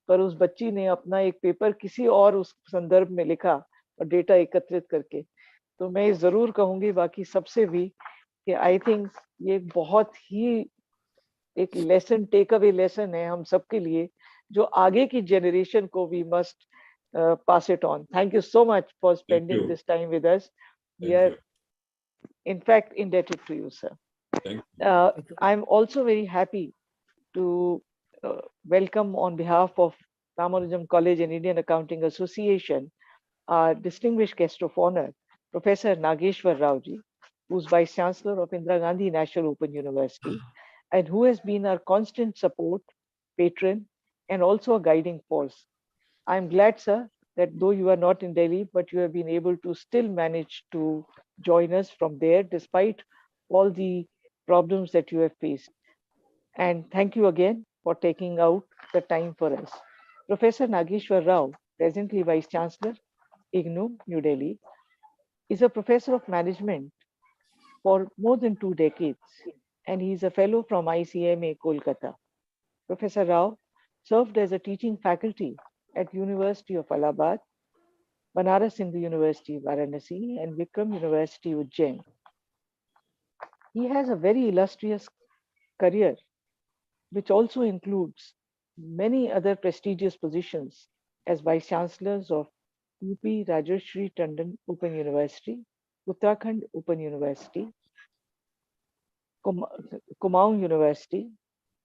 पर उस बच्ची ने अपना एक पेपर किसी और उस संदर्भ में लिखा और डेटा एकत्रित करके। तो मैं जरूर कहूंगी बाकी सबसे भी कि आई थिंक ये बहुत ही एक लेसन, टेक अवे लेसन है हम सबके लिए, जो आगे की जनरेशन को we must pass it on. Thank you so much for spending this time with us. We are, in fact, indebted to you, sir. I'm also very happy to welcome on behalf of Ramanujam College and Indian Accounting Association our distinguished guest of honor, Professor Nageshwar Rao ji, who's Vice Chancellor of Indira Gandhi National Open University, and who has been our constant support, patron, and also a guiding force. I'm glad, sir, that though you are not in Delhi, but you have been able to still manage to join us from there despite all the problems that you have faced. And thank you again for taking out the time for us. Professor Nageshwar Rao, presently Vice Chancellor, IGNOU, New Delhi, is a professor of management for more than 2 decades, and he is a fellow from ICMA, Kolkata. Professor Rao served as a teaching faculty at University of Allahabad, Banaras Hindu University, Varanasi, and Vikram University, Ujjain. He has a very illustrious career, which also includes many other prestigious positions as Vice Chancellors of UP Rajashri Tandon Open University, Uttarakhand Open University, Kumaon University,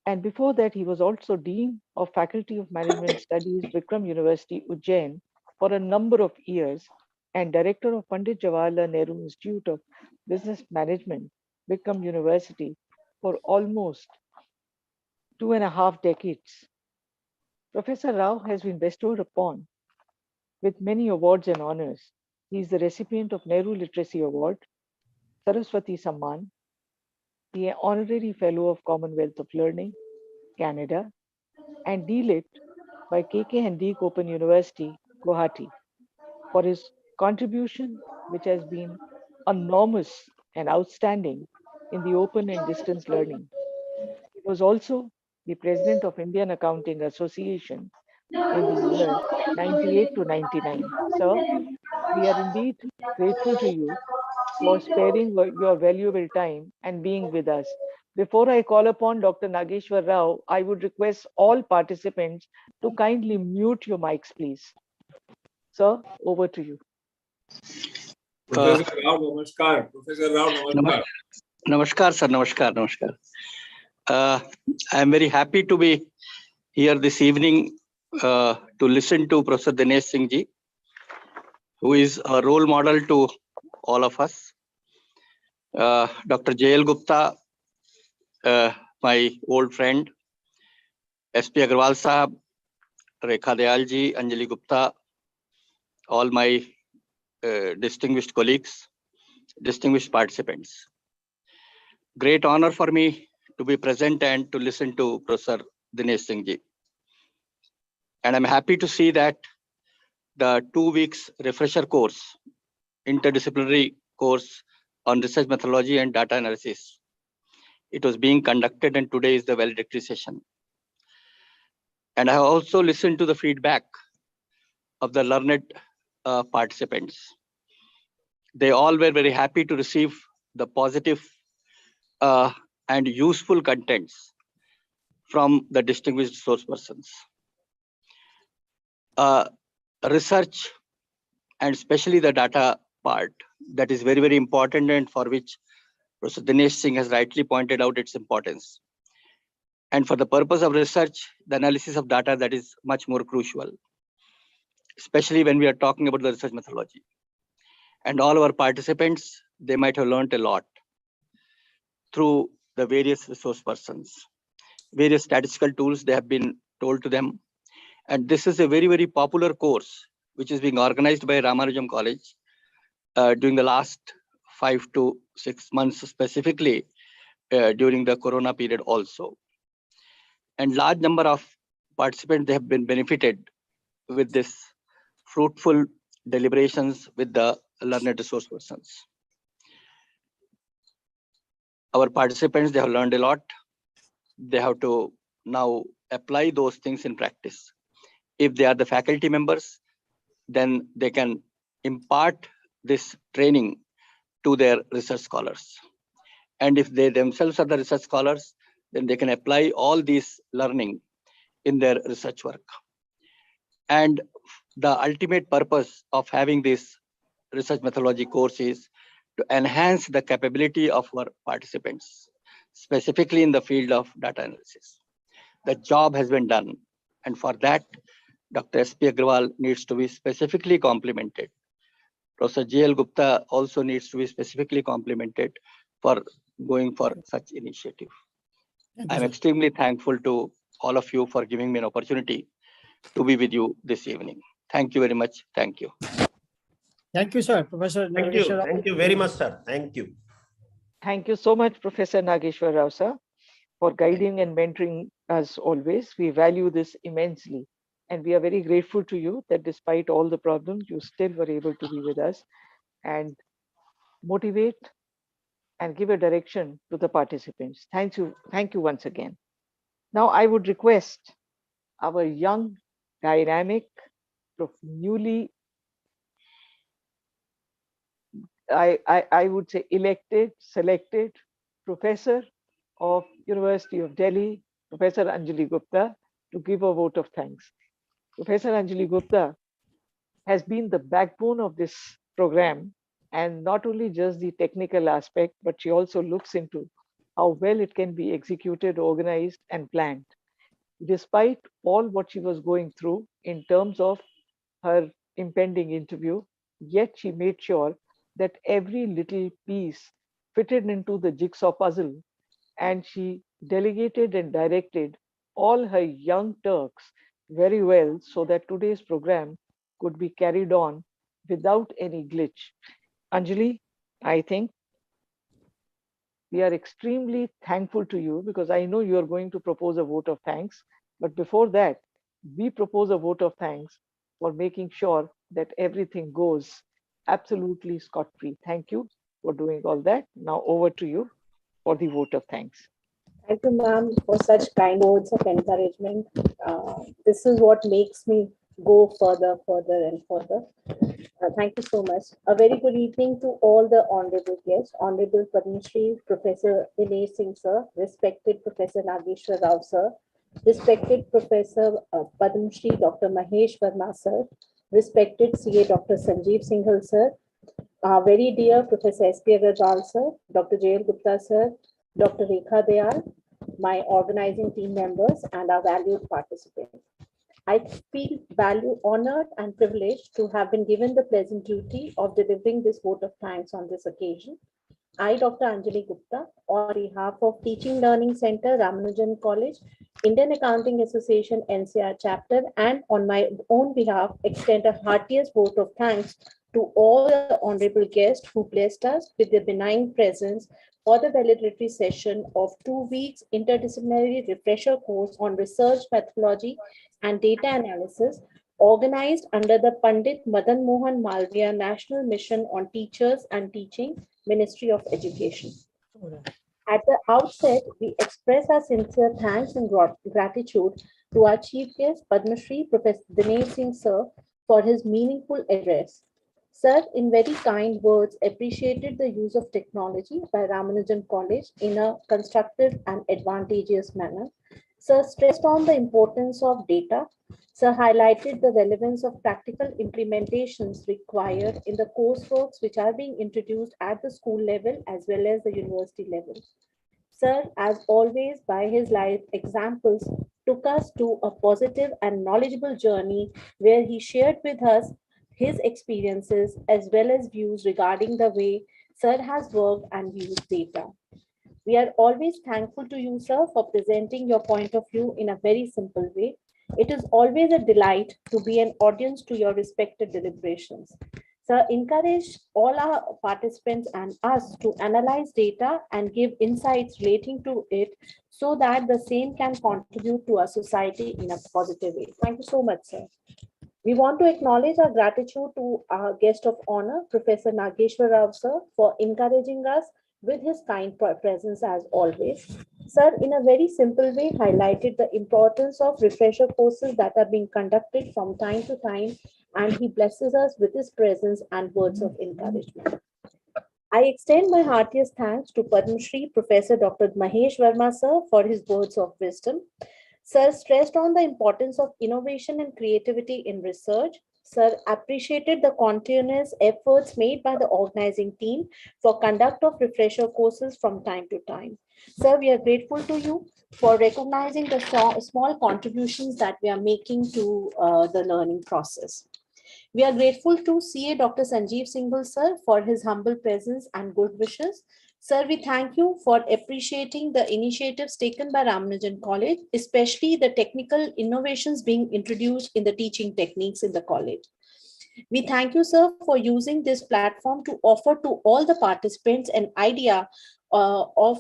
and before that, he was also Dean of Faculty of Management Studies, Vikram University, Ujjain, for a number of years, and Director of Pandit Jawaharlal Nehru Institute of Business Management, Vikram University, for almost 2.5 decades. Professor Rao has been bestowed upon with many awards and honors. He is the recipient of Nehru Literacy Award, Saraswati Samman, the Honorary Fellow of Commonwealth of Learning, Canada, and D.Lit by KK Hendik Open University, Guwahati, for his contribution, which has been enormous and outstanding in the open and distance learning. He was also the president of Indian Accounting Association in the year 98 to 99. Sir, we are indeed grateful to you for sparing your valuable time and being with us. Before I call upon Dr. Nageshwar Rao, I would request all participants to kindly mute your mics, please. Sir, over to you. Professor Rao, namaskar. Professor Rao, namaskar. Namaskar, sir. Namaskar. Namaskar. I am very happy to be here this evening to listen to Professor Dinesh Singh ji, who is a role model to all of us. Dr. J.L. Gupta, my old friend, S.P. Agarwal Sahab, Rekha Dayal ji, Anjali Gupta, all my distinguished colleagues, distinguished participants. Great honor for me to be present and to listen to Professor Dinesh Singh ji. And I'm happy to see that the 2 weeks refresher course, interdisciplinary course on research methodology and data analysis, it was being conducted and today is the valedictory session. And I have also listened to the feedback of the learned participants. They all were very happy to receive the positive and useful contents from the distinguished source persons. Research and especially the data part, that is very, very important, and for which Professor Dinesh Singh has rightly pointed out its importance. And for the purpose of research, the analysis of data, that is much more crucial, especially when we are talking about the research methodology. And all our participants, they might have learned a lot through the various resource persons, various statistical tools they have been told to them. And this is a very, very popular course, which is being organized by Ramanujam College during the last 5 to 6 months, specifically during the Corona period also. And large number of participants, they have been benefited with this fruitful deliberations with the learned resource persons. Our participants, they have learned a lot. They have to now apply those things in practice. If they are the faculty members, then they can impart this training to their research scholars. And if they themselves are the research scholars, then they can apply all these learning in their research work. And the ultimate purpose of having this research methodology course is to enhance the capability of our participants, specifically in the field of data analysis. The job has been done, and for that, Dr. S.P. Agarwal needs to be specifically complimented. Professor J.L. Gupta also needs to be specifically complimented for going for such initiative. I'm extremely thankful to all of you for giving me an opportunity to be with you this evening. Thank you very much. Thank you. Thank you, sir. Professor Thank you. Nageshwar Rao. Thank you very much, sir. Thank you. Thank you so much, Professor Nageshwar Rao, sir, for guiding and mentoring us always. We value this immensely. And we are very grateful to you that despite all the problems, you still were able to be with us and motivate and give a direction to the participants. Thank you once again. Now I would request our young, dynamic, newly, I would say elected, selected professor of University of Delhi, Professor Anjali Gupta, to give a vote of thanks. Professor Anjali Gupta has been the backbone of this program, and not only just the technical aspect, but she also looks into how well it can be executed, organized, and planned. Despite all what she was going through in terms of her impending interview, yet she made sure that every little piece fitted into the jigsaw puzzle, and she delegated and directed all her young Turks very well so that today's program could be carried on without any glitch. Anjali, I think we are extremely thankful to you because I know you are going to propose a vote of thanks. But before that, we propose a vote of thanks for making sure that everything goes absolutely scot-free. Thank you for doing all that. Now over to you for the vote of thanks. Thank you, ma'am, for such kind words of encouragement. This is what makes me go further, and further. Thank you so much. A very good evening to all the honorable guests, Honorable Padma Shri Professor Dinesh Singh sir, respected Professor Nageshwar Rao sir, respected Professor Padma Shri Dr. Mahesh Verma sir, respected CA Dr. Sanjeev Singhal sir, our very dear Professor S.P. Agarwal sir, Dr. J.L. Gupta sir, Dr. Rekha Dayal, my organizing team members, and our valued participants. I feel honored and privileged to have been given the pleasant duty of delivering this vote of thanks on this occasion. I, Dr. Anjali Gupta, on behalf of Teaching Learning Center, Ramanujan College, Indian Accounting Association, NCR chapter, and on my own behalf, extend a heartiest vote of thanks to all the honorable guests who blessed us with their benign presence for the valedictory session of 2 weeks interdisciplinary refresher course on research methodology and data analysis, organized under the Pandit Madan Mohan Malviya National Mission on Teachers and Teaching, Ministry of Education. At the outset, we express our sincere thanks and gratitude to our chief guest, Padma Shri Professor Dinesh Singh sir, for his meaningful address. Sir, in very kind words, appreciated the use of technology by Ramanujan College in a constructive and advantageous manner. Sir stressed on the importance of data. Sir highlighted the relevance of practical implementations required in the courseworks which are being introduced at the school level as well as the university level. Sir, as always, by his life examples, took us to a positive and knowledgeable journey where he shared with us his experiences as well as views regarding the way Sir has worked and used data. We are always thankful to you, sir, for presenting your point of view in a very simple way. It is always a delight to be an audience to your respected deliberations. Sir, encourage all our participants and us to analyze data and give insights relating to it so that the same can contribute to our society in a positive way. Thank you so much, sir. We want to acknowledge our gratitude to our guest of honor, Professor Nageshwar Rao sir, for encouraging us with his kind presence as always. Sir, in a very simple way, highlighted the importance of refresher courses that are being conducted from time to time, and he blesses us with his presence and words of encouragement. I extend my heartiest thanks to Padma Shri Professor Dr. Mahesh Verma sir for his words of wisdom. Sir stressed on the importance of innovation and creativity in research. Sir appreciated the continuous efforts made by the organizing team for conduct of refresher courses from time to time. Sir, we are grateful to you for recognizing the small contributions that we are making to the learning process. We are grateful to CA Dr. Sanjeev Singhal sir for his humble presence and good wishes. Sir, we thank you for appreciating the initiatives taken by Ramanujan College, especially the technical innovations being introduced in the teaching techniques in the college. We thank you, sir, for using this platform to offer to all the participants an idea of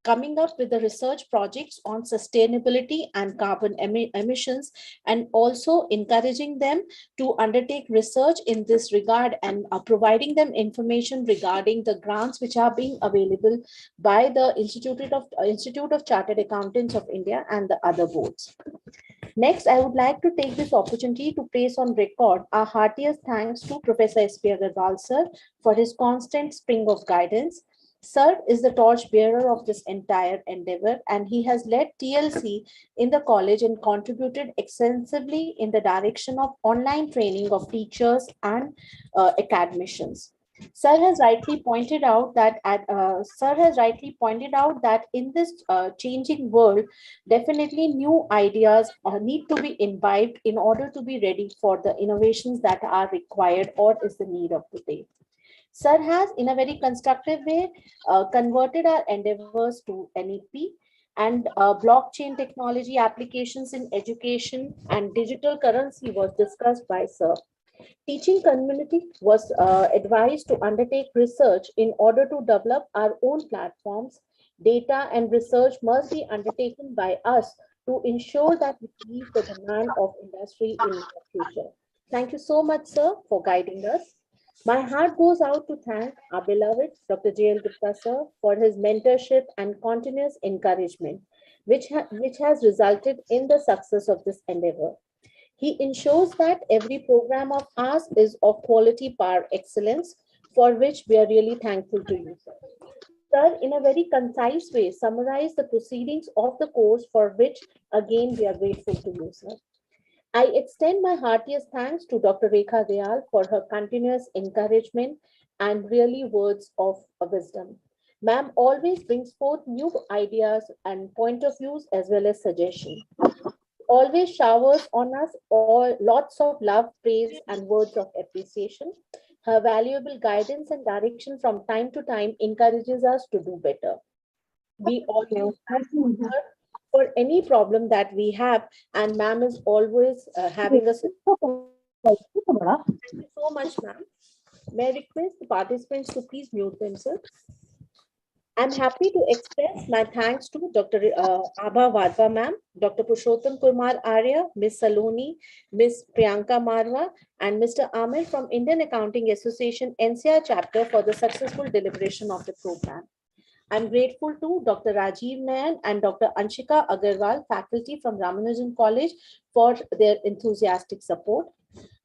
coming up with the research projects on sustainability and carbon emissions, and also encouraging them to undertake research in this regard and providing them information regarding the grants which are being available by the Institute of Chartered Accountants of India and the other boards. Next, I would like to take this opportunity to place on record our heartiest thanks to Professor S.P. Agarwal sir for his constant spring of guidance. Sir is the torch bearer of this entire endeavor, and he has led TLC in the college and contributed extensively in the direction of online training of teachers and academicians. Sir has rightly pointed out that in this changing world, definitely new ideas need to be imbibed in order to be ready for the innovations that are required or is the need of the day. Sir has, in a very constructive way, converted our endeavors to NEP, and blockchain technology applications in education and digital currency was discussed by Sir. Teaching community was advised to undertake research in order to develop our own platforms. Data and research must be undertaken by us to ensure that we meet the demand of industry in the future. Thank you so much, sir, for guiding us. My heart goes out to thank our beloved Dr. J.L. Gupta sir for his mentorship and continuous encouragement, which has resulted in the success of this endeavor. He ensures that every program of ours is of quality par excellence, for which we are really thankful to you, sir. Sir, in a very concise way, summarize the proceedings of the course, for which again we are grateful to you, sir. I extend my heartiest thanks to Dr. Rekha Dayal for her continuous encouragement and really words of wisdom. Ma'am always brings forth new ideas and point of views as well as suggestions. Always showers on us all lots of love, praise, and words of appreciation. Her valuable guidance and direction from time to time encourages us to do better. We always ask her for any problem that we have, and ma'am is always having a solution. Thank you so much, ma'am. May I request the participants to please mute themselves. I'm happy to express my thanks to Dr. Abha Vadva ma'am, Dr. Purushottam Kumar Arya, Ms. Saloni, Ms. Priyanka Marwa, and Mr. Amir from Indian Accounting Association NCR chapter for the successful deliberation of the program. I'm grateful to Dr. Rajiv Nayan and Dr. Anshika Agarwal, faculty from Ramanujan College, for their enthusiastic support.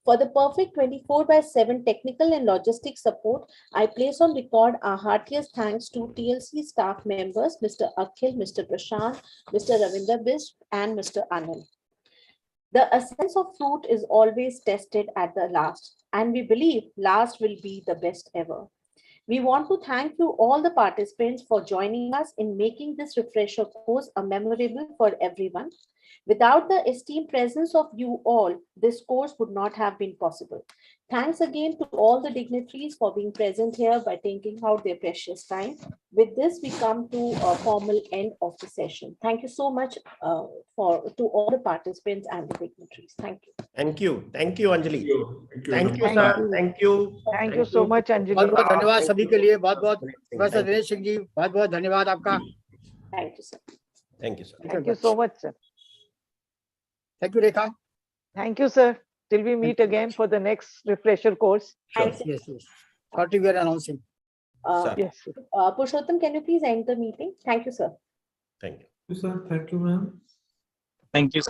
For the perfect 24/7 technical and logistic support, I place on record our heartiest thanks to TLC staff members, Mr. Akhil, Mr. Prashant, Mr. Ravinder Bisp, and Mr. Anil. The essence of fruit is always tested at the last, and we believe last will be the best ever. We want to thank you all the participants for joining us in making this refresher course a memorable for everyone. Without the esteemed presence of you all, this course would not have been possible. Thanks again to all the dignitaries for being present here by taking out their precious time. With this, we come to a formal end of the session. Thank you so much to all the participants and the dignitaries. Thank you. Thank you. Thank you, Anjali. Thank you, sir. Thank you. Thank you so much, Anjali. बहुत धन्यवाद सभी के लिए, बहुत professor Dinesh Singh ji, बहुत धन्यवाद आपका. Thank you, sir. Thank you, sir. Thank you so much, sir. Thank you, Rekha. Thank you, sir. Till we meet again for the next refresher course. Thanks. Yes. Shortly we are announcing. Yes. Purushottam, can you please end the meeting? Thank you, sir. Thank you. Sir, thank you, ma'am. Thank you.